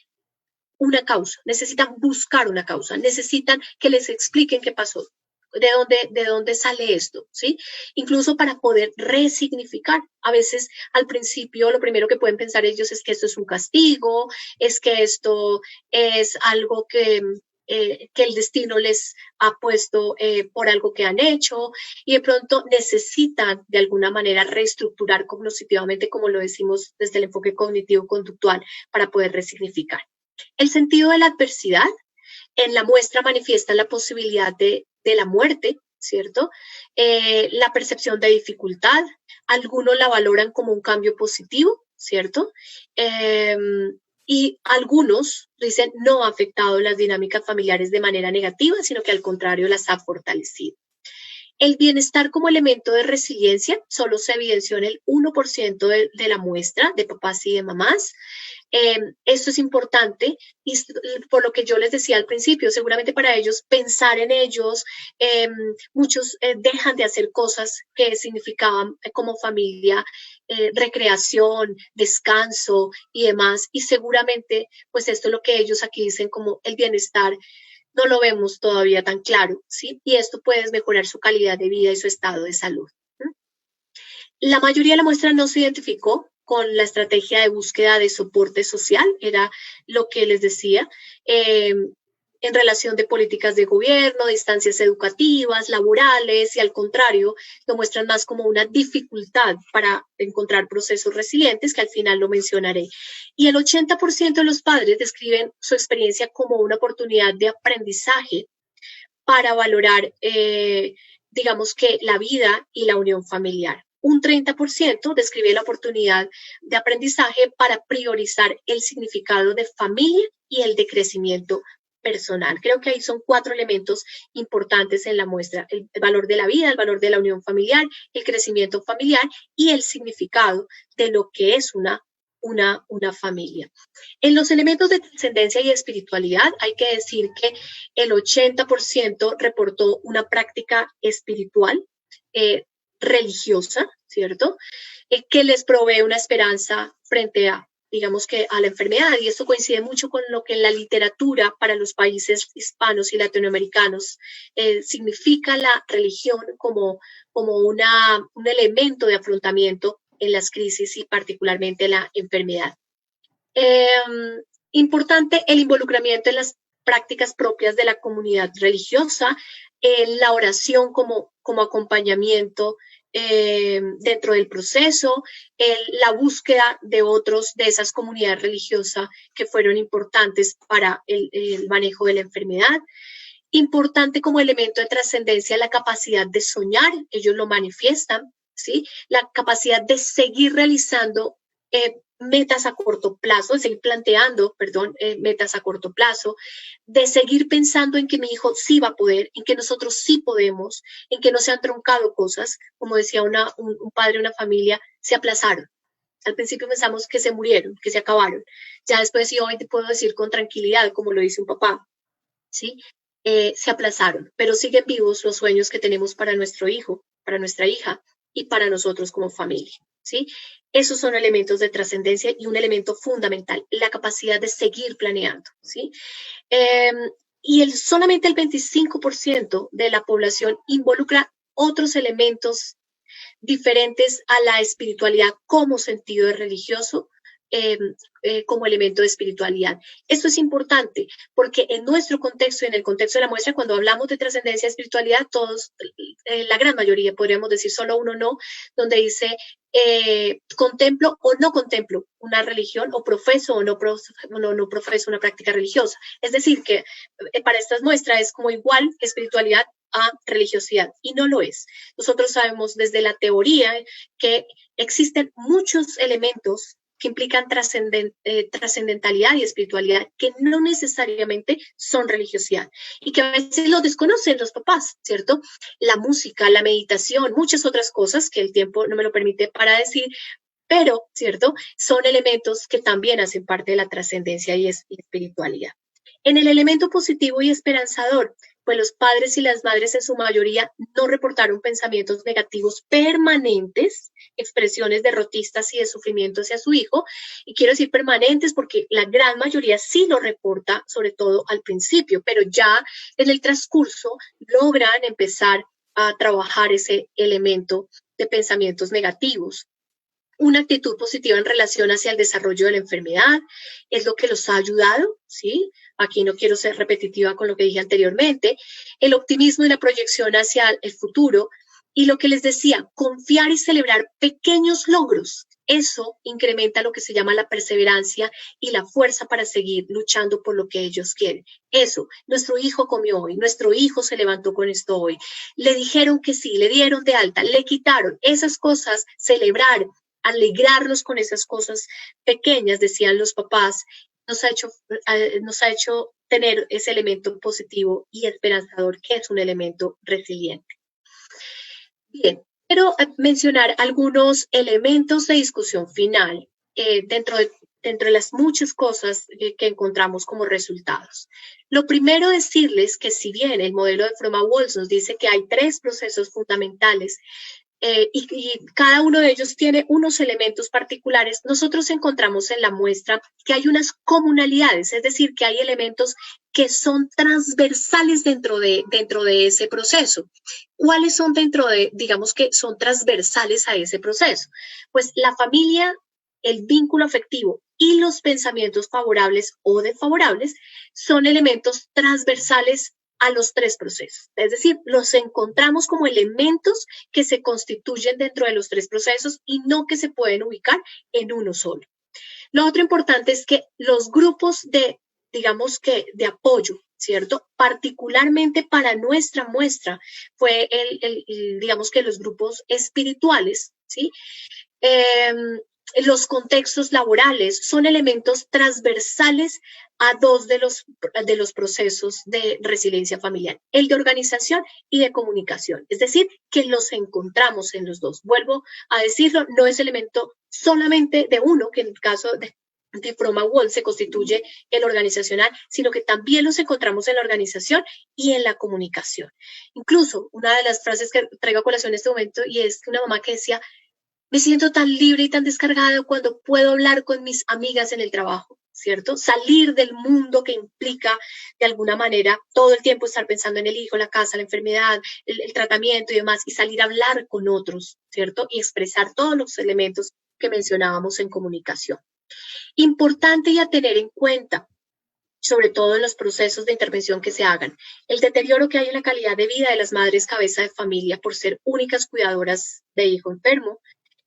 C: una causa, necesitan buscar una causa, necesitan que les expliquen qué pasó. ¿De dónde sale esto? ¿Sí? Incluso para poder resignificar. A veces, al principio, lo primero que pueden pensar ellos es que esto es un castigo, es que esto es algo que el destino les ha puesto por algo que han hecho, y de pronto necesitan de alguna manera reestructurar cognitivamente, como lo decimos desde el enfoque cognitivo-conductual, para poder resignificar. El sentido de la adversidad en la muestra manifiesta la posibilidad de la muerte, ¿cierto? La percepción de dificultad, algunos la valoran como un cambio positivo, ¿cierto? Y algunos dicen no ha afectado las dinámicas familiares de manera negativa, sino que al contrario las ha fortalecido. El bienestar como elemento de resiliencia solo se evidenció en el 1% de la muestra de papás y de mamás. Esto es importante y por lo que yo les decía al principio, seguramente para ellos pensar en ellos, muchos dejan de hacer cosas que significaban como familia, recreación, descanso y demás, y seguramente pues esto es lo que ellos aquí dicen como el bienestar no lo vemos todavía tan claro, ¿sí? Y esto puede mejorar su calidad de vida y su estado de salud. La mayoría de la muestra no se identificó con la estrategia de búsqueda de soporte social, era lo que les decía, en relación de políticas de gobierno, de instancias educativas, laborales, y al contrario, lo muestran más como una dificultad para encontrar procesos resilientes, que al final lo mencionaré. Y el 80% de los padres describen su experiencia como una oportunidad de aprendizaje para valorar, digamos que la vida y la unión familiar. Un 30% describe la oportunidad de aprendizaje para priorizar el significado de familia y el de crecimiento personal. Creo que ahí son 4 elementos importantes en la muestra: el valor de la vida, el valor de la unión familiar, el crecimiento familiar y el significado de lo que es una familia. En los elementos de trascendencia y espiritualidad hay que decir que el 80% reportó una práctica espiritual, religiosa, ¿cierto? Que les provee una esperanza frente a, digamos que a la enfermedad, y esto coincide mucho con lo que en la literatura para los países hispanos y latinoamericanos significa la religión como un elemento de afrontamiento en las crisis y particularmente la enfermedad. Importante el involucramiento en las prácticas propias de la comunidad religiosa, la oración como acompañamiento dentro del proceso, la búsqueda de otros de esas comunidades religiosas que fueron importantes para el manejo de la enfermedad. Importante como elemento de trascendencia la capacidad de soñar, ellos lo manifiestan, ¿sí? La capacidad de seguir realizando metas a corto plazo, de seguir planteando, metas a corto plazo, de seguir pensando en que mi hijo sí va a poder, en que nosotros sí podemos, en que no se han truncado cosas, como decía un padre de una familia, se aplazaron. Al principio pensamos que se murieron, que se acabaron. Ya después sí, hoy te puedo decir con tranquilidad, como lo dice un papá, ¿sí? Se aplazaron, pero siguen vivos los sueños que tenemos para nuestro hijo, para nuestra hija y para nosotros como familia, ¿sí? Esos son elementos de trascendencia y un elemento fundamental, la capacidad de seguir planeando, ¿sí? Y solamente el 25% de la población involucra otros elementos diferentes a la espiritualidad como sentido de religioso, como elemento de espiritualidad. Esto es importante porque en nuestro contexto y en el contexto de la muestra, cuando hablamos de trascendencia y espiritualidad, todos, la gran mayoría, podríamos decir solo uno no, donde dice contemplo o no contemplo una religión o profeso o no profeso una práctica religiosa. Es decir, que para estas muestras es como igual espiritualidad a religiosidad y no lo es. Nosotros sabemos desde la teoría que existen muchos elementos que implican trascendentalidad y espiritualidad, que no necesariamente son religiosidad y que a veces lo desconocen los papás, ¿cierto? La música, la meditación, muchas otras cosas que el tiempo no me lo permite para decir, pero, ¿cierto? Son elementos que también hacen parte de la trascendencia y espiritualidad. En el elemento positivo y esperanzador, pues los padres y las madres en su mayoría no reportaron pensamientos negativos permanentes, expresiones derrotistas y de sufrimiento hacia su hijo, y quiero decir permanentes porque la gran mayoría sí lo reporta, sobre todo al principio, pero ya en el transcurso logran empezar a trabajar ese elemento de pensamientos negativos. Una actitud positiva en relación hacia el desarrollo de la enfermedad es lo que los ha ayudado, ¿sí? Aquí no quiero ser repetitiva con lo que dije anteriormente. El optimismo y la proyección hacia el futuro. Y lo que les decía, confiar y celebrar pequeños logros. Eso incrementa lo que se llama la perseverancia y la fuerza para seguir luchando por lo que ellos quieren. Eso, nuestro hijo comió hoy, nuestro hijo se levantó con esto hoy. Le dijeron que sí, le dieron de alta, le quitaron. Esas cosas, celebrar, alegrarnos con esas cosas pequeñas, decían los papás, nos ha hecho tener ese elemento positivo y esperanzador, que es un elemento resiliente. Bien, quiero mencionar algunos elementos de discusión final dentro de las muchas cosas que encontramos como resultados. Lo primero, decirles que si bien el modelo de Froment-Walls nos dice que hay 3 procesos fundamentales, y cada uno de ellos tiene unos elementos particulares, nosotros encontramos en la muestra que hay unas comunalidades, es decir, que hay elementos que son transversales dentro de ese proceso. ¿Cuáles son digamos que son transversales a ese proceso? Pues la familia, el vínculo afectivo y los pensamientos favorables o desfavorables son elementos transversales a los 3 procesos. Es decir, los encontramos como elementos que se constituyen dentro de los 3 procesos y no que se pueden ubicar en uno solo. Lo otro importante es que los grupos digamos que de apoyo, ¿cierto? Particularmente para nuestra muestra fue digamos que los grupos espirituales, ¿sí? Los contextos laborales son elementos transversales a 2 de los procesos de resiliencia familiar, el de organización y de comunicación, es decir, que los encontramos en los 2. Vuelvo a decirlo, no es elemento solamente de uno, que en el caso de Froment-Walls se constituye el organizacional, sino que también los encontramos en la organización y en la comunicación. Incluso una de las frases que traigo a colación en este momento, y es una mamá que decía, me siento tan libre y tan descargada cuando puedo hablar con mis amigas en el trabajo, ¿cierto? Salir del mundo que implica, de alguna manera, todo el tiempo estar pensando en el hijo, la casa, la enfermedad, el tratamiento y demás, y salir a hablar con otros, ¿cierto? Y expresar todos los elementos que mencionábamos en comunicación. Importante y a tener en cuenta, sobre todo en los procesos de intervención que se hagan, el deterioro que hay en la calidad de vida de las madres cabeza de familia por ser únicas cuidadoras de hijo enfermo.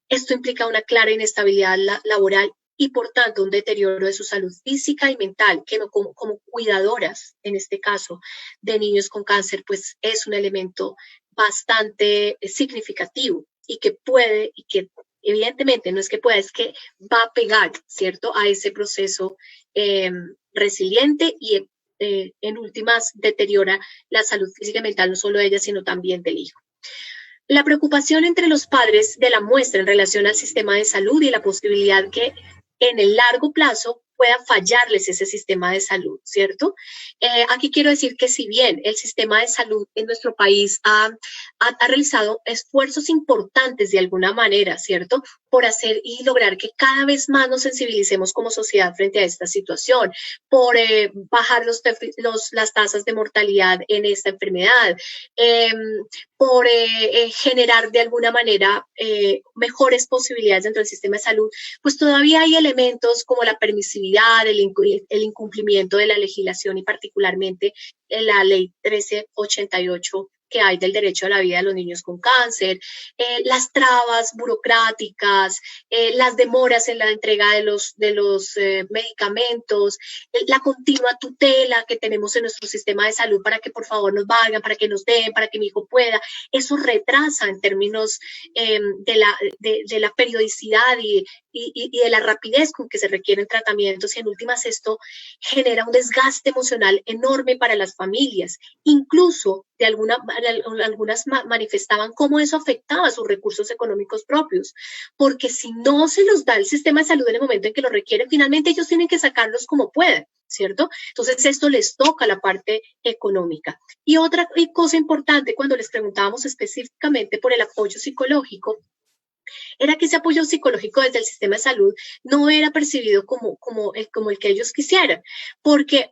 C: Esto implica una clara inestabilidad laboral y, por tanto, un deterioro de su salud física y mental, que como cuidadoras, en este caso, de niños con cáncer, pues es un elemento bastante significativo y que puede, y que evidentemente no es que pueda, es que va a pegar, ¿cierto?, a ese proceso resiliente y en últimas deteriora la salud física y mental, no solo de ella, sino también del hijo. La preocupación entre los padres de la muestra en relación al sistema de salud y la posibilidad que en el largo plazo pueda fallarles ese sistema de salud, ¿cierto? Aquí quiero decir que si bien el sistema de salud en nuestro país ha realizado esfuerzos importantes de alguna manera, ¿cierto? Por hacer y lograr que cada vez más nos sensibilicemos como sociedad frente a esta situación, por bajar las tasas de mortalidad en esta enfermedad, por generar de alguna manera mejores posibilidades dentro del sistema de salud, pues todavía hay elementos como la permisividad, el incumplimiento de la legislación y particularmente en la ley 1388 que hay del derecho a la vida de los niños con cáncer, las trabas burocráticas, las demoras en la entrega de los medicamentos, la continua tutela que tenemos en nuestro sistema de salud para que por favor nos valgan, para que nos den, para que mi hijo pueda. Eso retrasa en términos de la periodicidad y de la rapidez con que se requieren tratamientos, y en últimas esto genera un desgaste emocional enorme para las familias. Incluso algunas manifestaban cómo eso afectaba sus recursos económicos propios, porque si no se los da el sistema de salud en el momento en que lo requieren, finalmente ellos tienen que sacarlos como puedan, ¿cierto? Entonces esto les toca la parte económica. Y otra cosa importante, cuando les preguntábamos específicamente por el apoyo psicológico, era que ese apoyo psicológico desde el sistema de salud no era percibido como el que ellos quisieran, porque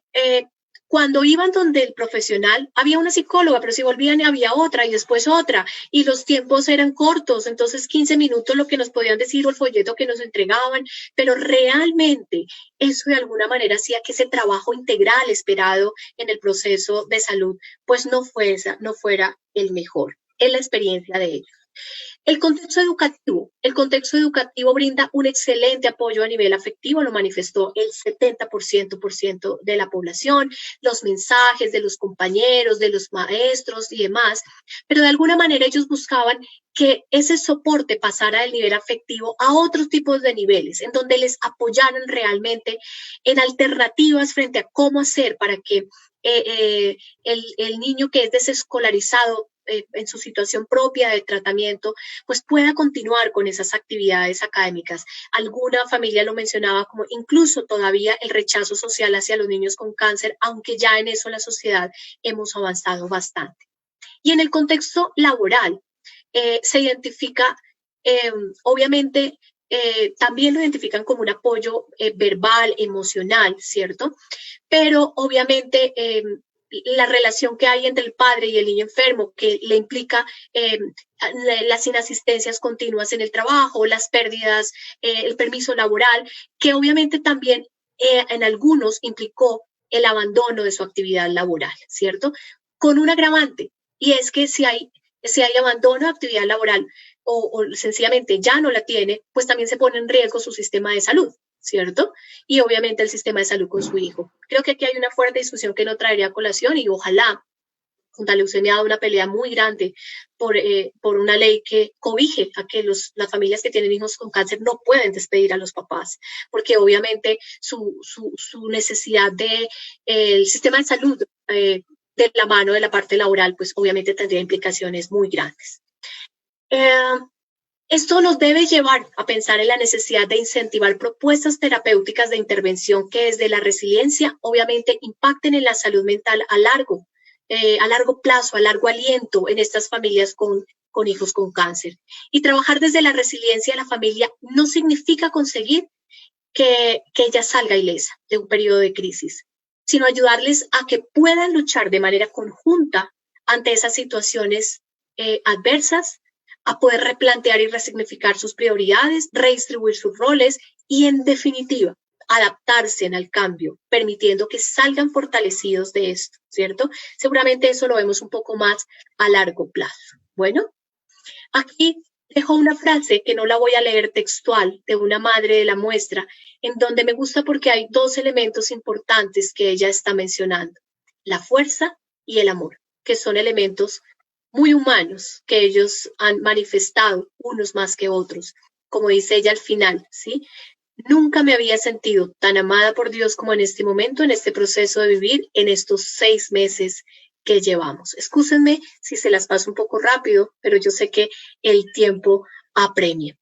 C: cuando iban donde el profesional había una psicóloga, pero si volvían había otra y después otra, y los tiempos eran cortos, entonces 15 minutos lo que nos podían decir o el folleto que nos entregaban, pero realmente eso de alguna manera hacía que ese trabajo integral esperado en el proceso de salud pues no fuera el mejor en la experiencia de ellos. El contexto educativo brinda un excelente apoyo a nivel afectivo, lo manifestó el 70% de la población, los mensajes de los compañeros, de los maestros y demás, pero de alguna manera ellos buscaban que ese soporte pasara del nivel afectivo a otros tipos de niveles, en donde les apoyaran realmente en alternativas frente a cómo hacer para que el niño que es desescolarizado en su situación propia de tratamiento, pues pueda continuar con esas actividades académicas. Alguna familia lo mencionaba como incluso todavía el rechazo social hacia los niños con cáncer, aunque ya en eso la sociedad hemos avanzado bastante. Y en el contexto laboral se identifica, obviamente, también lo identifican como un apoyo verbal, emocional, ¿cierto? Pero obviamente la relación que hay entre el padre y el niño enfermo, que le implica las inasistencias continuas en el trabajo, las pérdidas, el permiso laboral, que obviamente también en algunos implicó el abandono de su actividad laboral, ¿cierto? Con un agravante, y es que si hay abandono de actividad laboral o sencillamente ya no la tiene, pues también se pone en riesgo su sistema de salud, ¿cierto? Y obviamente el sistema de salud con su hijo. Creo que aquí hay una fuerte discusión que no traería a colación y ojalá Junta Leucemia ha dado una pelea muy grande por una ley que cobije a que las familias que tienen hijos con cáncer no pueden despedir a los papás, porque obviamente su necesidad del sistema de salud de la mano de la parte laboral, pues obviamente tendría implicaciones muy grandes. Esto nos debe llevar a pensar en la necesidad de incentivar propuestas terapéuticas de intervención que desde la resiliencia obviamente impacten en la salud mental a largo plazo, a largo aliento en estas familias con hijos con cáncer. Y trabajar desde la resiliencia de la familia no significa conseguir que ella salga ilesa de un periodo de crisis, sino ayudarles a que puedan luchar de manera conjunta ante esas situaciones adversas, a poder replantear y resignificar sus prioridades, redistribuir sus roles y en definitiva, adaptarse al cambio, permitiendo que salgan fortalecidos de esto, ¿cierto? Seguramente eso lo vemos un poco más a largo plazo. Bueno, aquí dejo una frase que no la voy a leer textual de una madre de la muestra, en donde me gusta porque hay dos elementos importantes que ella está mencionando, la fuerza y el amor, que son elementos muy humanos que ellos han manifestado, unos más que otros. Como dice ella al final, ¿sí? Nunca me había sentido tan amada por Dios como en este momento, en este proceso de vivir, en estos 6 meses que llevamos. Excúsenme si se las paso un poco rápido, pero yo sé que el tiempo apremia.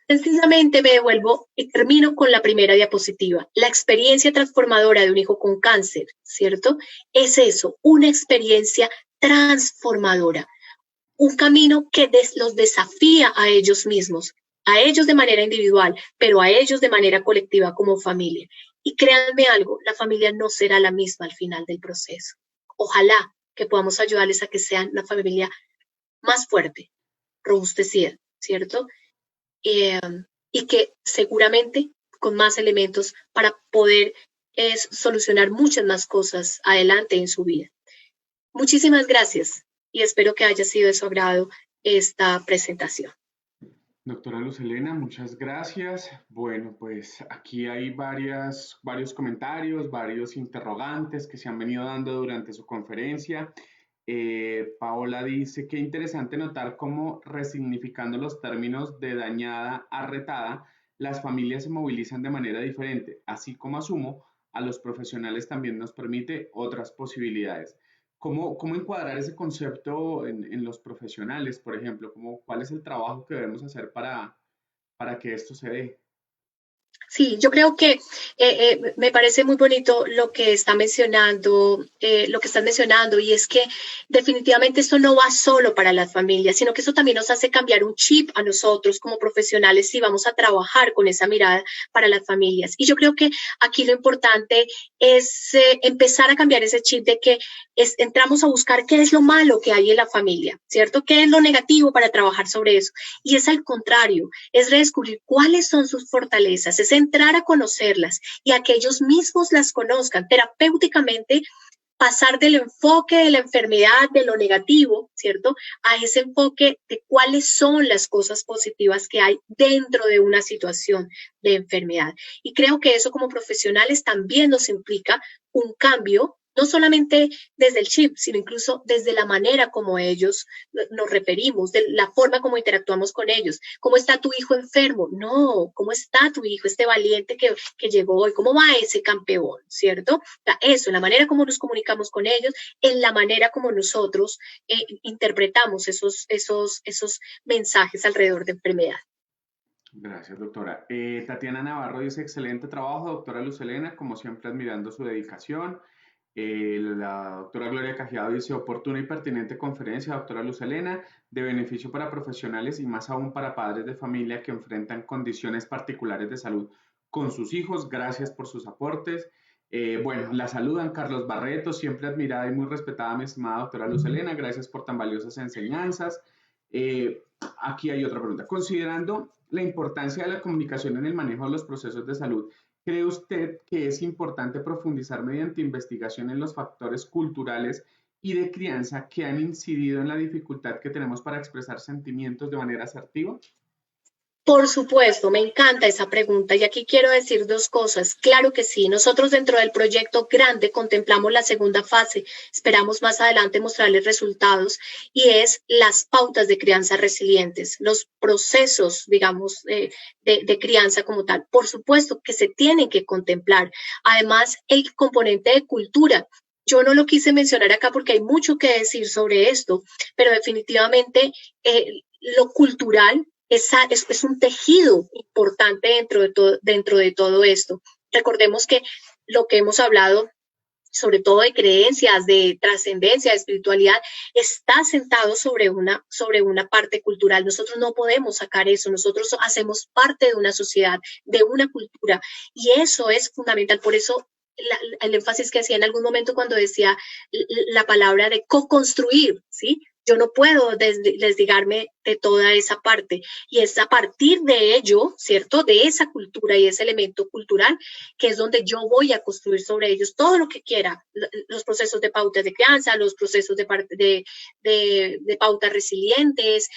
C: Sencillamente me devuelvo y termino con la primera diapositiva. La experiencia transformadora de un hijo con cáncer, ¿cierto? Es eso, una experiencia transformadora. Un camino que los desafía a ellos mismos, a ellos de manera individual, pero a ellos de manera colectiva como familia. Y créanme algo, la familia no será la misma al final del proceso. Ojalá que podamos ayudarles a que sean una familia más fuerte, robustecida, ¿cierto? Y que seguramente con más elementos para poder solucionar muchas más cosas adelante en su vida. Muchísimas gracias y espero que haya sido de su agrado esta presentación.
B: Doctora Luz Helena, muchas gracias. Bueno, pues aquí hay varios comentarios, varios interrogantes que se han venido dando durante su conferencia. Paola dice, qué interesante notar cómo resignificando los términos de dañada a retada, las familias se movilizan de manera diferente, así como asumo, a los profesionales también nos permite otras posibilidades. ¿Cómo encuadrar ese concepto en los profesionales, por ejemplo? ¿Cuál es el trabajo que debemos hacer para que esto se dé?
C: Sí, yo creo que me parece muy bonito lo que están mencionando, y es que definitivamente esto no va solo para las familias, sino que eso también nos hace cambiar un chip a nosotros como profesionales si vamos a trabajar con esa mirada para las familias. Y yo creo que aquí lo importante es empezar a cambiar ese chip de que entramos a buscar qué es lo malo que hay en la familia, ¿cierto? ¿Qué es lo negativo para trabajar sobre eso? Y es al contrario, es redescubrir cuáles son sus fortalezas, es entrar a conocerlas y a que ellos mismos las conozcan terapéuticamente, pasar del enfoque de la enfermedad, de lo negativo, ¿cierto? A ese enfoque de cuáles son las cosas positivas que hay dentro de una situación de enfermedad. Y creo que eso como profesionales también nos implica un cambio, no solamente desde el chip, sino incluso desde la manera como ellos nos referimos, de la forma como interactuamos con ellos. ¿Cómo está tu hijo enfermo? No, ¿cómo está tu hijo, este valiente que llegó hoy? ¿Cómo va ese campeón? ¿Cierto? O sea, eso, en la manera como nos comunicamos con ellos, en la manera como nosotros interpretamos esos mensajes alrededor de enfermedad.
B: Gracias, doctora. Tatiana Navarro dice, excelente trabajo, doctora Luz Helena, como siempre admirando su dedicación. La doctora Gloria Cajiado dice, oportuna y pertinente conferencia, doctora Luz Helena, de beneficio para profesionales y más aún para padres de familia que enfrentan condiciones particulares de salud con sus hijos. Gracias por sus aportes. Bueno, la saludan Carlos Barreto, siempre admirada y muy respetada, mi estimada doctora Luz Helena. Gracias por tan valiosas enseñanzas. Aquí hay otra pregunta. Considerando la importancia de la comunicación en el manejo de los procesos de salud, ¿cree usted que es importante profundizar mediante investigación en los factores culturales y de crianza que han incidido en la dificultad que tenemos para expresar sentimientos de manera asertiva?
C: Por supuesto, me encanta esa pregunta y aquí quiero decir dos cosas. Claro que sí, nosotros dentro del proyecto grande contemplamos la segunda fase, esperamos más adelante mostrarles resultados y es las pautas de crianza resilientes, los procesos, digamos, de crianza como tal. Por supuesto que se tienen que contemplar. Además, el componente de cultura. Yo no lo quise mencionar acá porque hay mucho que decir sobre esto, pero definitivamente lo cultural es un tejido importante dentro de todo esto. Recordemos que lo que hemos hablado, sobre todo de creencias, de trascendencia, de espiritualidad, está sentado sobre una parte cultural. Nosotros no podemos sacar eso, nosotros hacemos parte de una sociedad, de una cultura, y eso es fundamental. Por eso el énfasis que hacía en algún momento cuando decía la palabra de co-construir, ¿sí? Yo no puedo desligarme de toda esa parte y es a partir de ello, ¿cierto? De esa cultura y ese elemento cultural que es donde yo voy a construir sobre ellos todo lo que quiera, los procesos de pautas de crianza, los procesos de pautas resilientes,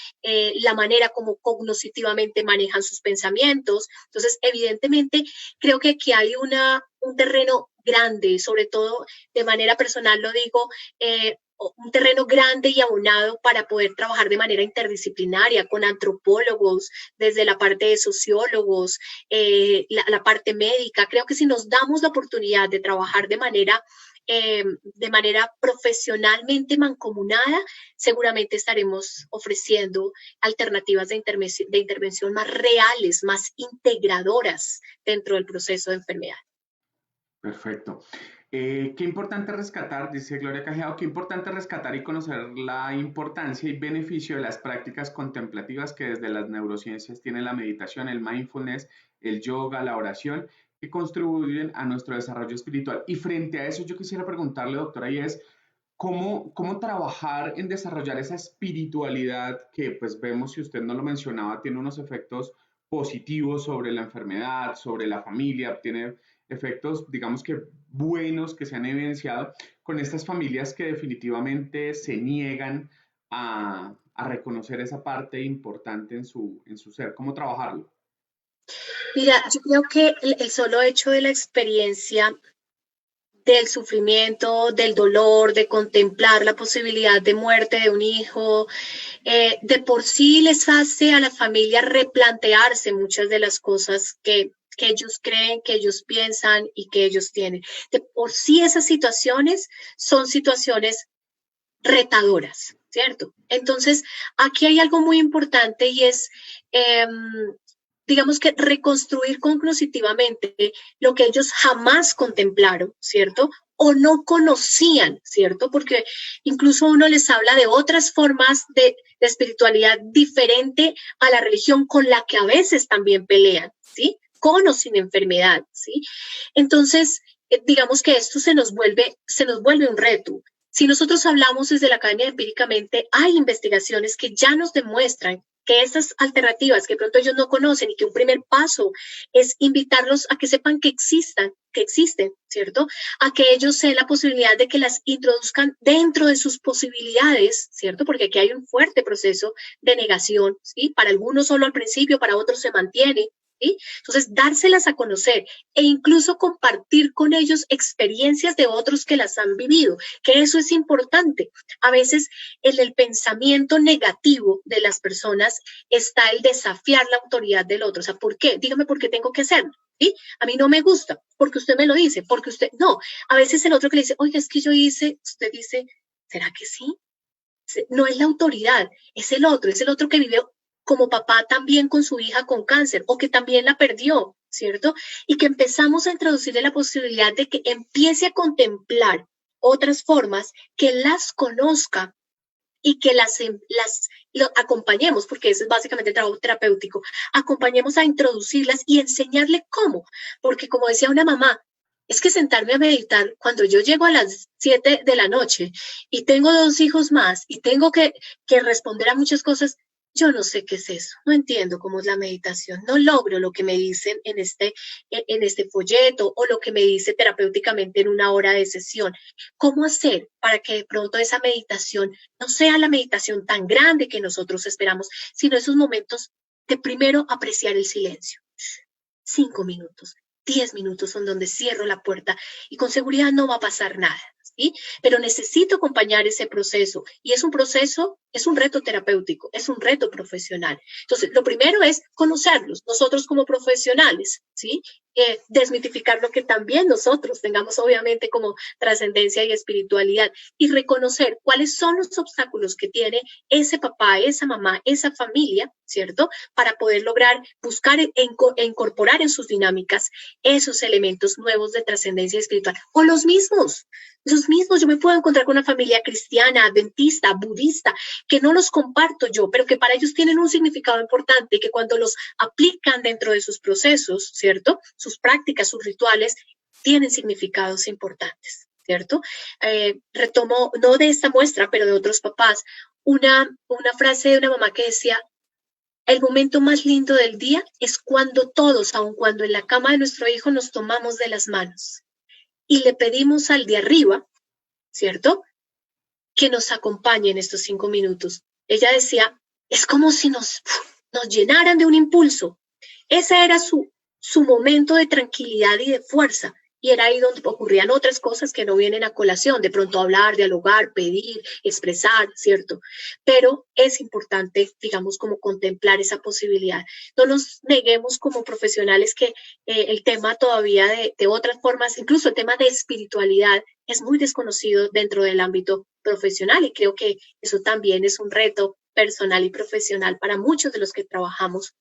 C: la manera como cognitivamente manejan sus pensamientos. Entonces, evidentemente, creo que aquí hay un terreno grande, sobre todo de manera personal lo digo, un terreno grande y abonado para poder trabajar de manera interdisciplinaria con antropólogos, desde la parte de sociólogos, la parte médica. Creo que si nos damos la oportunidad de trabajar de manera profesionalmente mancomunada, seguramente estaremos ofreciendo alternativas de intervención más reales, más integradoras dentro del proceso de enfermedad.
B: Perfecto. Qué importante rescatar, dice Gloria Cajeado, qué importante rescatar y conocer la importancia y beneficio de las prácticas contemplativas que desde las neurociencias tienen la meditación, el mindfulness, el yoga, la oración, que contribuyen a nuestro desarrollo espiritual. Y frente a eso yo quisiera preguntarle, doctora, y es, ¿cómo trabajar en desarrollar esa espiritualidad que pues vemos, si usted no lo mencionaba, tiene unos efectos positivos sobre la enfermedad, sobre la familia, tiene efectos, digamos que buenos que se han evidenciado con estas familias que definitivamente se niegan a reconocer esa parte importante en su ser? ¿Cómo trabajarlo?
C: Mira, yo creo que el solo hecho de la experiencia del sufrimiento, del dolor, de contemplar la posibilidad de muerte de un hijo, de por sí les hace a la familia replantearse muchas de las cosas que ellos creen, que ellos piensan y que ellos tienen. De por sí esas situaciones son situaciones retadoras, ¿cierto? Entonces, aquí hay algo muy importante y es, digamos que reconstruir cognitivamente lo que ellos jamás contemplaron, ¿cierto? O no conocían, ¿cierto? Porque incluso uno les habla de otras formas de espiritualidad diferente a la religión con la que a veces también pelean, ¿sí? Con o sin enfermedad, ¿sí? Entonces, digamos que esto se nos vuelve un reto. Si nosotros hablamos desde la academia empíricamente, hay investigaciones que ya nos demuestran que estas alternativas que pronto ellos no conocen y que un primer paso es invitarlos a que sepan que existen, ¿cierto? A que ellos se den la posibilidad de que las introduzcan dentro de sus posibilidades, ¿cierto? Porque aquí hay un fuerte proceso de negación, ¿sí? Para algunos solo al principio, para otros se mantiene, ¿sí? Entonces, dárselas a conocer e incluso compartir con ellos experiencias de otros que las han vivido, que eso es importante. A veces en el pensamiento negativo de las personas está el desafiar la autoridad del otro. O sea, ¿por qué? Dígame por qué tengo que hacerlo. ¿Sí? A mí no me gusta, porque usted me lo dice, porque usted no. A veces el otro que le dice, oye, es que yo hice, usted dice, ¿será que sí? No es la autoridad, es el otro que vive como papá también con su hija con cáncer o que también la perdió, ¿cierto? Y que empezamos a introducirle la posibilidad de que empiece a contemplar otras formas, que las conozca y que lo acompañemos, porque ese es básicamente el trabajo terapéutico, acompañemos a introducirlas y enseñarle cómo, porque como decía una mamá, es que sentarme a meditar cuando yo llego a las 7 de la noche y tengo 2 hijos más y tengo que responder a muchas cosas, yo no sé qué es eso, no entiendo cómo es la meditación, no logro lo que me dicen en este folleto o lo que me dice terapéuticamente en una hora de sesión. ¿Cómo hacer para que de pronto esa meditación no sea la meditación tan grande que nosotros esperamos, sino esos momentos de primero apreciar el silencio? 5 minutos, 10 minutos son donde cierro la puerta y con seguridad no va a pasar nada, ¿sí? Pero necesito acompañar ese proceso y es un proceso, es un reto terapéutico, es un reto profesional. Entonces, lo primero es conocerlos, nosotros como profesionales, ¿sí? Desmitificar lo que también nosotros tengamos obviamente como trascendencia y espiritualidad y reconocer cuáles son los obstáculos que tiene ese papá, esa mamá, esa familia, ¿cierto? Para poder lograr buscar e incorporar en sus dinámicas esos elementos nuevos de trascendencia espiritual o los mismos, yo me puedo encontrar con una familia cristiana, adventista, budista, que no los comparto yo, pero que para ellos tienen un significado importante, que cuando los aplican dentro de sus procesos, ¿cierto? Sus prácticas, sus rituales, tienen significados importantes, ¿cierto? Retomo, no de esta muestra, pero de otros papás, una frase de una mamá que decía, el momento más lindo del día es cuando todos, aun cuando en la cama de nuestro hijo, nos tomamos de las manos y le pedimos al de arriba, ¿cierto?, que nos acompañe en estos 5 minutos. Ella decía, es como si nos llenaran de un impulso. Ese era su momento de tranquilidad y de fuerza. Y era ahí donde ocurrían otras cosas que no vienen a colación, de pronto hablar, dialogar, pedir, expresar, ¿cierto? Pero es importante, digamos, como contemplar esa posibilidad. No nos neguemos como profesionales que el tema todavía de otras formas, incluso el tema de espiritualidad, es muy desconocido dentro del ámbito profesional y creo que eso también es un reto personal y profesional para muchos de los que trabajamos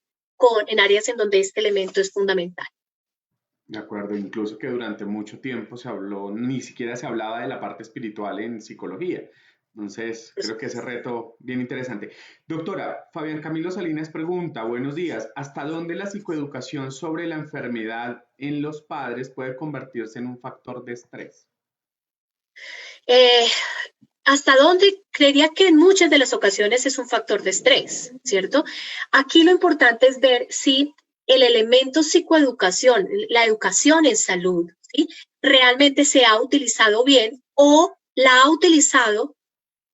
C: en áreas en donde este elemento es fundamental.
B: De acuerdo, incluso que durante mucho tiempo se habló, ni siquiera se hablaba de la parte espiritual en psicología. Entonces, creo que ese reto bien interesante. Doctora, Fabián Camilo Salinas pregunta, buenos días, ¿hasta dónde la psicoeducación sobre la enfermedad en los padres puede convertirse en un factor de estrés?
C: ¿Hasta dónde? Creería que en muchas de las ocasiones es un factor de estrés, ¿cierto? Aquí lo importante es ver si el elemento psicoeducación, la educación en salud, ¿sí?, realmente se ha utilizado bien o la ha utilizado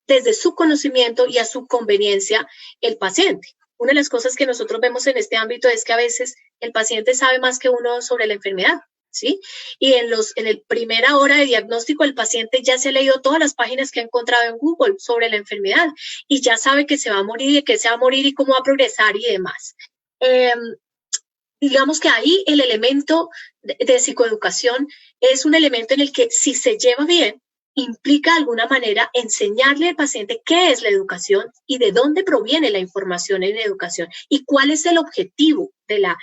C: desde su conocimiento y a su conveniencia el paciente. Una de las cosas que nosotros vemos en este ámbito es que a veces el paciente sabe más que uno sobre la enfermedad, ¿sí? Y en la primera hora de diagnóstico el paciente ya se ha leído todas las páginas que ha encontrado en Google sobre la enfermedad y ya sabe que se va a morir, de qué se va a morir y cómo va a progresar y demás. Digamos que ahí el elemento de psicoeducación es un elemento en el que si se lleva bien, implica de alguna manera enseñarle al paciente qué es la educación y de dónde proviene la información en educación y cuál es el objetivo de la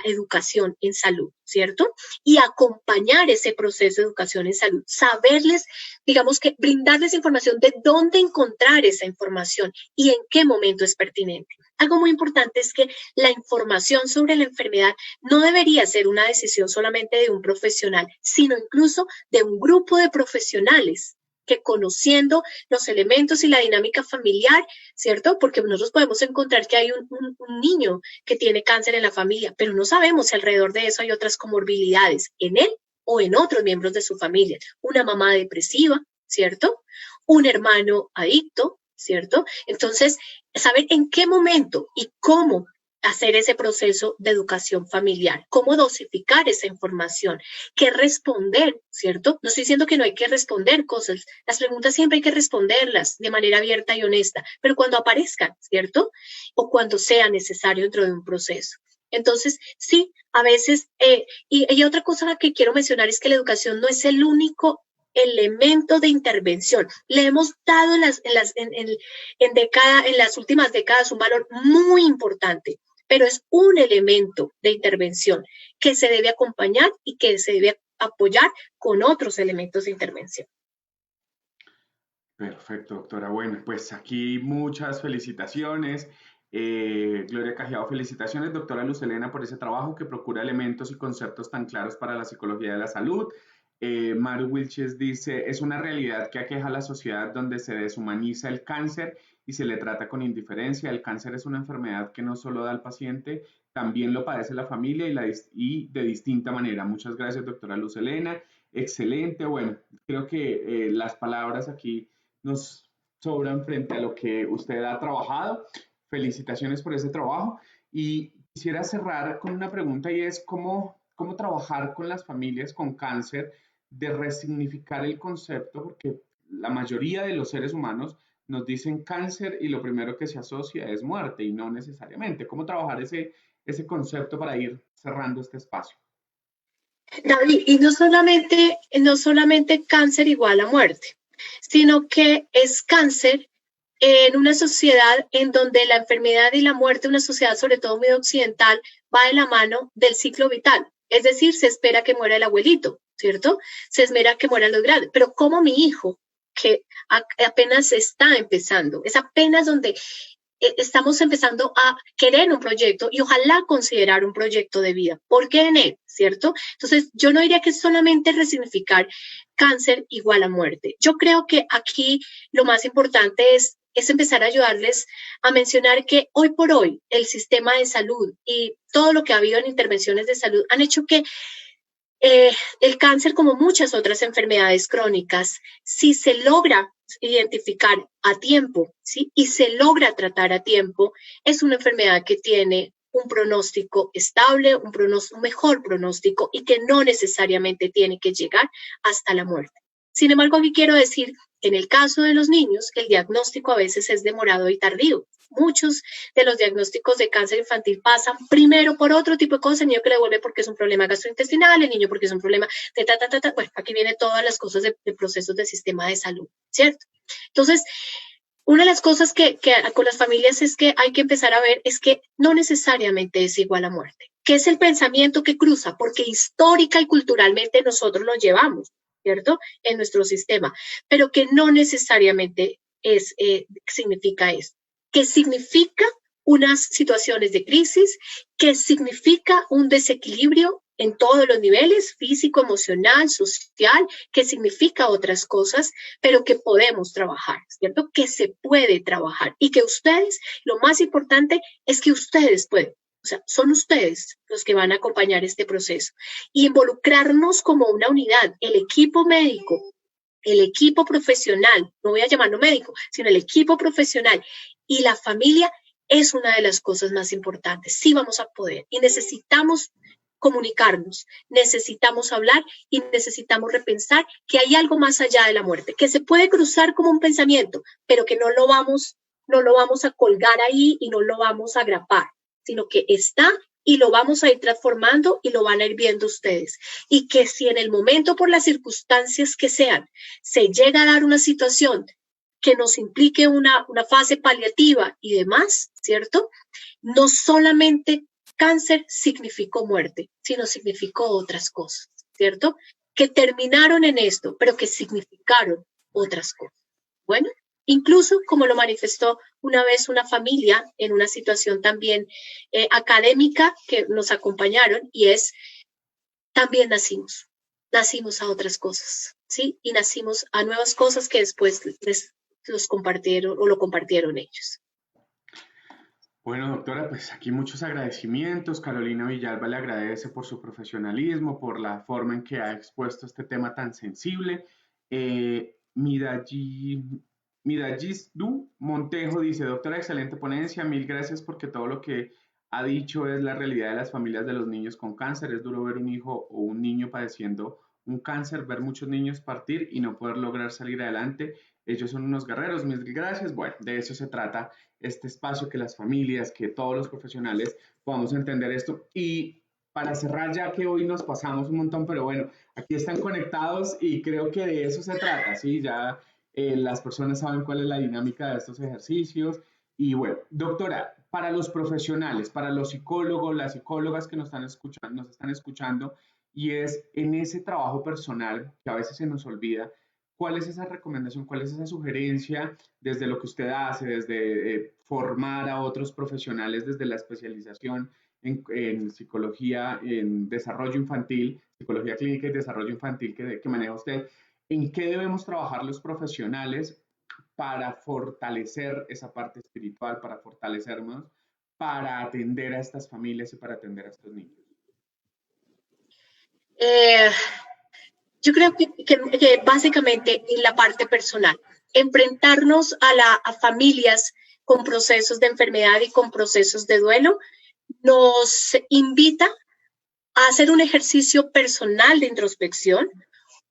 C: educación en salud, ¿cierto? Y acompañar ese proceso de educación en salud, saberles, digamos que brindarles información de dónde encontrar esa información y en qué momento es pertinente. Algo muy importante es que la información sobre la enfermedad no debería ser una decisión solamente de un profesional, sino incluso de un grupo de profesionales que conociendo los elementos y la dinámica familiar, ¿cierto? Porque nosotros podemos encontrar que hay un niño que tiene cáncer en la familia, pero no sabemos si alrededor de eso hay otras comorbilidades en él o en otros miembros de su familia. Una mamá depresiva, ¿cierto? Un hermano adicto, ¿cierto? Entonces, saber en qué momento y cómo hacer ese proceso de educación familiar, cómo dosificar esa información, qué responder, ¿cierto? No estoy diciendo que no hay que responder cosas, las preguntas siempre hay que responderlas de manera abierta y honesta, pero cuando aparezcan, ¿cierto? O cuando sea necesario dentro de un proceso. Entonces, sí, a veces, y otra cosa que quiero mencionar es que la educación no es el único elemento de intervención. Le hemos dado en las últimas décadas un valor muy importante, pero es un elemento de intervención que se debe acompañar y que se debe apoyar con otros elementos de intervención.
B: Perfecto, doctora. Bueno, pues aquí muchas felicitaciones. Gloria Cajiao, felicitaciones, doctora Luz Helena, por ese trabajo que procura elementos y conceptos tan claros para la psicología de la salud. Maru Wilches dice, es una realidad que aqueja a la sociedad donde se deshumaniza el cáncer y se le trata con indiferencia. El cáncer es una enfermedad que no solo da al paciente, también lo padece la familia y de distinta manera. Muchas gracias, doctora Luz Helena. Excelente. Bueno, creo que las palabras aquí nos sobran frente a lo que usted ha trabajado. Felicitaciones por ese trabajo. Y quisiera cerrar con una pregunta y es cómo trabajar con las familias con cáncer, de resignificar el concepto, porque la mayoría de los seres humanos nos dicen cáncer y lo primero que se asocia es muerte y no necesariamente. ¿Cómo trabajar ese concepto para ir cerrando este espacio?
C: David, y no solamente cáncer igual a muerte, sino que es cáncer en una sociedad en donde la enfermedad y la muerte, una sociedad sobre todo muy occidental, va de la mano del ciclo vital. Es decir, se espera que muera el abuelito, ¿cierto? Se espera que mueran los grandes. Pero como mi hijo, que apenas está empezando, es apenas donde estamos empezando a querer un proyecto y ojalá considerar un proyecto de vida. ¿Por qué en él? ¿Cierto? Entonces, yo no diría que solamente resignificar cáncer igual a muerte. Yo creo que aquí lo más importante es es empezar a ayudarles a mencionar que hoy por hoy el sistema de salud y todo lo que ha habido en intervenciones de salud han hecho que el cáncer, como muchas otras enfermedades crónicas, si se logra identificar a tiempo, ¿sí? Y se logra tratar a tiempo, es una enfermedad que tiene un pronóstico estable, un mejor pronóstico y que no necesariamente tiene que llegar hasta la muerte. Sin embargo, aquí quiero decir que en el caso de los niños, el diagnóstico a veces es demorado y tardío. Muchos de los diagnósticos de cáncer infantil pasan primero por otro tipo de cosas, el niño que le devuelve porque es un problema gastrointestinal, el niño porque es un problema de bueno, aquí vienen todas las cosas de procesos del sistema de salud, ¿cierto? Entonces, una de las cosas que con las familias es que hay que empezar a ver es que no necesariamente es igual a muerte, que es el pensamiento que cruza, porque histórica y culturalmente nosotros lo llevamos, ¿cierto? En nuestro sistema, pero que no necesariamente significa eso. Que significa unas situaciones de crisis, que significa un desequilibrio en todos los niveles, físico, emocional, social, que significa otras cosas, pero que podemos trabajar, ¿cierto? Que se puede trabajar y que ustedes, lo más importante es que ustedes pueden. O sea, son ustedes los que van a acompañar este proceso y involucrarnos como una unidad, el equipo médico, el equipo profesional, no voy a llamarlo médico, sino el equipo profesional y la familia es una de las cosas más importantes. Sí vamos a poder y necesitamos comunicarnos, necesitamos hablar y necesitamos repensar que hay algo más allá de la muerte, que se puede cruzar como un pensamiento, pero que no lo vamos a colgar ahí y no lo vamos a agrapar, sino que está y lo vamos a ir transformando y lo van a ir viendo ustedes. Y que si en el momento, por las circunstancias que sean, se llega a dar una situación que nos implique una fase paliativa y demás, ¿cierto? No solamente cáncer significó muerte, sino significó otras cosas, ¿cierto? Que terminaron en esto, pero que significaron otras cosas. Bueno, incluso como lo manifestó una vez una familia en una situación también académica que nos acompañaron y es, también nacimos a otras cosas, ¿sí? Y nacimos a nuevas cosas que después los compartieron o lo compartieron ellos.
B: Bueno, doctora, pues aquí muchos agradecimientos. Carolina Villalba le agradece por su profesionalismo, por la forma en que ha expuesto este tema tan sensible. Midajisdu Montejo dice, doctora, excelente ponencia, mil gracias porque todo lo que ha dicho es la realidad de las familias de los niños con cáncer. Es duro ver un hijo o un niño padeciendo un cáncer, ver muchos niños partir y no poder lograr salir adelante. Ellos son unos guerreros, mil gracias. Bueno, de eso se trata este espacio, que las familias, que todos los profesionales podamos entender esto. Y para cerrar, ya que hoy nos pasamos un montón, pero bueno, aquí están conectados y creo que de eso se trata, ¿sí? Ya las personas saben cuál es la dinámica de estos ejercicios. Y bueno, doctora, para los profesionales, para los psicólogos, las psicólogas que nos están escuchando, y es en ese trabajo personal que a veces se nos olvida, ¿cuál es esa recomendación, cuál es esa sugerencia desde lo que usted hace, desde formar a otros profesionales, desde la especialización en psicología, en desarrollo infantil, psicología clínica y desarrollo infantil que maneja usted? ¿En qué debemos trabajar los profesionales para fortalecer esa parte espiritual, para fortalecernos, para atender a estas familias y para atender a estos niños?
C: Yo creo que básicamente en la parte personal, enfrentarnos a familias con procesos de enfermedad y con procesos de duelo nos invita a hacer un ejercicio personal de introspección,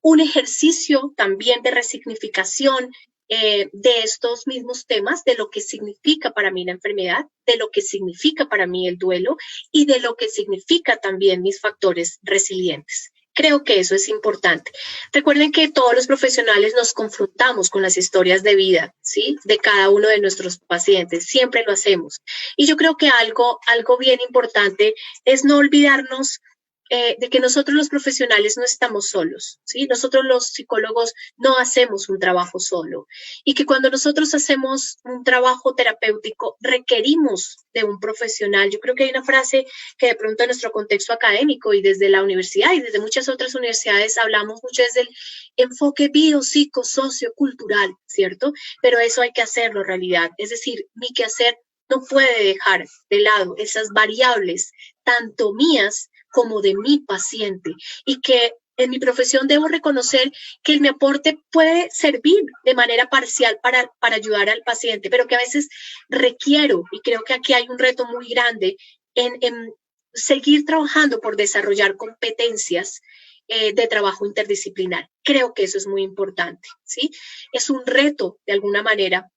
C: un ejercicio también de resignificación de estos mismos temas, de lo que significa para mí la enfermedad, de lo que significa para mí el duelo y de lo que significa también mis factores resilientes. Creo que eso es importante. Recuerden que todos los profesionales nos confrontamos con las historias de vida, ¿sí? De cada uno de nuestros pacientes. Siempre lo hacemos. Y yo creo que algo bien importante es no olvidarnos de que nosotros los profesionales no estamos solos, ¿sí? Nosotros los psicólogos no hacemos un trabajo solo y que cuando nosotros hacemos un trabajo terapéutico requerimos de un profesional. Yo creo que hay una frase que de pronto en nuestro contexto académico y desde la universidad y desde muchas otras universidades hablamos mucho desde el enfoque biopsicosociocultural, ¿cierto? Pero eso hay que hacerlo en realidad. Es decir, mi quehacer no puede dejar de lado esas variables, tanto mías como de mi paciente, y que en mi profesión debo reconocer que mi aporte puede servir de manera parcial para ayudar al paciente, pero que a veces requiero, y creo que aquí hay un reto muy grande, en seguir trabajando por desarrollar competencias de trabajo interdisciplinar. Creo que eso es muy importante, ¿sí? Es un reto, de alguna manera,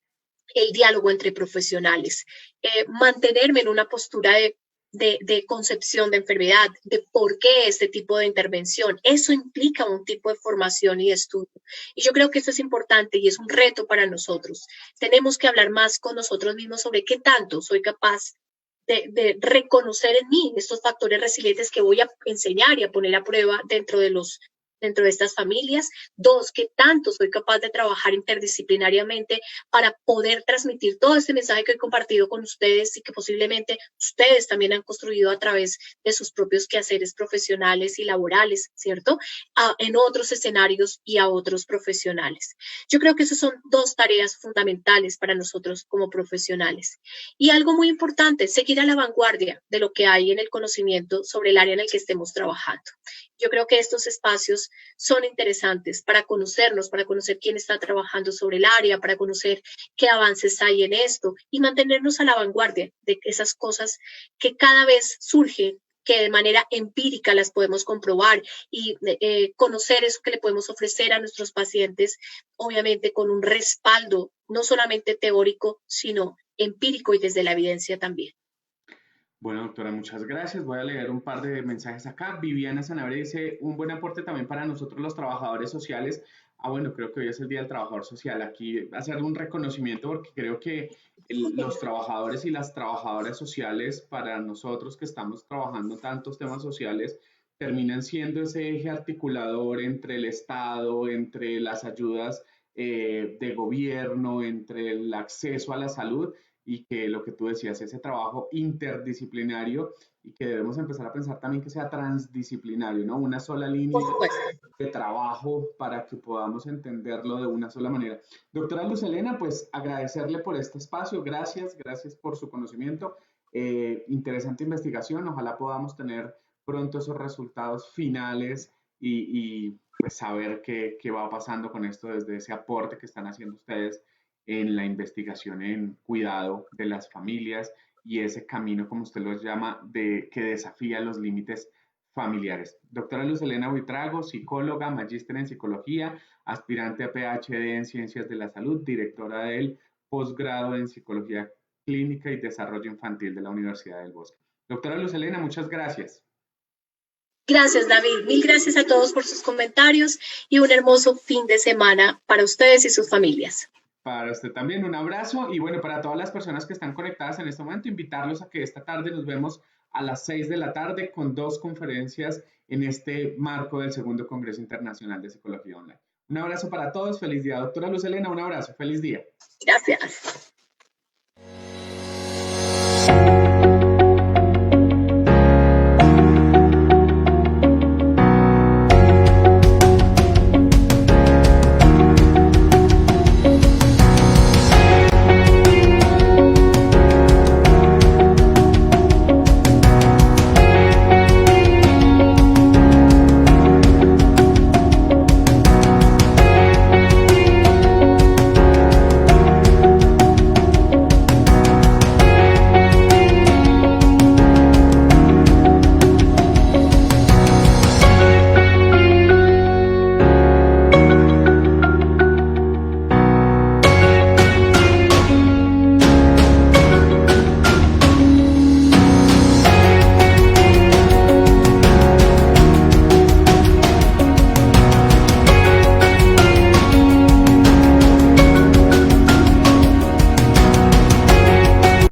C: el diálogo entre profesionales, mantenerme en una postura de concepción de enfermedad, de por qué este tipo de intervención. Eso implica un tipo de formación y de estudio. Y yo creo que eso es importante y es un reto para nosotros. Tenemos que hablar más con nosotros mismos sobre qué tanto soy capaz de reconocer en mí estos factores resilientes que voy a enseñar y a poner a prueba dentro de estas familias. Dos, que tanto soy capaz de trabajar interdisciplinariamente para poder transmitir todo este mensaje que he compartido con ustedes y que posiblemente ustedes también han construido a través de sus propios quehaceres profesionales y laborales, ¿cierto? En otros escenarios y a otros profesionales. Yo creo que esas son dos tareas fundamentales para nosotros como profesionales. Y algo muy importante, seguir a la vanguardia de lo que hay en el conocimiento sobre el área en el que estemos trabajando. Yo creo que estos espacios son interesantes para conocernos, para conocer quién está trabajando sobre el área, para conocer qué avances hay en esto y mantenernos a la vanguardia de esas cosas que cada vez surgen, que de manera empírica las podemos comprobar y conocer eso que le podemos ofrecer a nuestros pacientes, obviamente con un respaldo no solamente teórico, sino empírico y desde la evidencia también.
B: Bueno, doctora, muchas gracias. Voy a leer un par de mensajes acá. Viviana Sanabria dice, un buen aporte también para nosotros los trabajadores sociales. Ah, bueno, creo que hoy es el Día del Trabajador Social. Aquí hacer un reconocimiento porque creo que los trabajadores y las trabajadoras sociales, para nosotros que estamos trabajando en tantos temas sociales, terminan siendo ese eje articulador entre el Estado, entre las ayudas de gobierno, entre el acceso a la salud y que lo que tú decías, ese trabajo interdisciplinario y que debemos empezar a pensar también que sea transdisciplinario, ¿no? Una sola línea de trabajo para que podamos entenderlo de una sola manera. Doctora Luz Helena, pues agradecerle por este espacio, gracias, gracias por su conocimiento, interesante investigación, ojalá podamos tener pronto esos resultados finales y pues saber qué va pasando con esto desde ese aporte que están haciendo ustedes en la investigación en cuidado de las familias y ese camino, como usted lo llama, que desafía los límites familiares. Doctora Luz Helena Buitrago, psicóloga, magíster en psicología, aspirante a PhD en ciencias de la salud, directora del posgrado en psicología clínica y desarrollo infantil de la Universidad del Bosque. Doctora Luz Helena, muchas gracias.
C: Gracias, David. Mil gracias a todos por sus comentarios y un hermoso fin de semana para ustedes y sus familias.
B: Para usted también un abrazo y bueno, para todas las personas que están conectadas en este momento, invitarlos a que esta tarde nos vemos a las 6 de la tarde con 2 conferencias en este marco del segundo Congreso Internacional de Psicología Online. Un abrazo para todos, feliz día. Doctora Luz Helena, un abrazo, feliz día.
C: Gracias.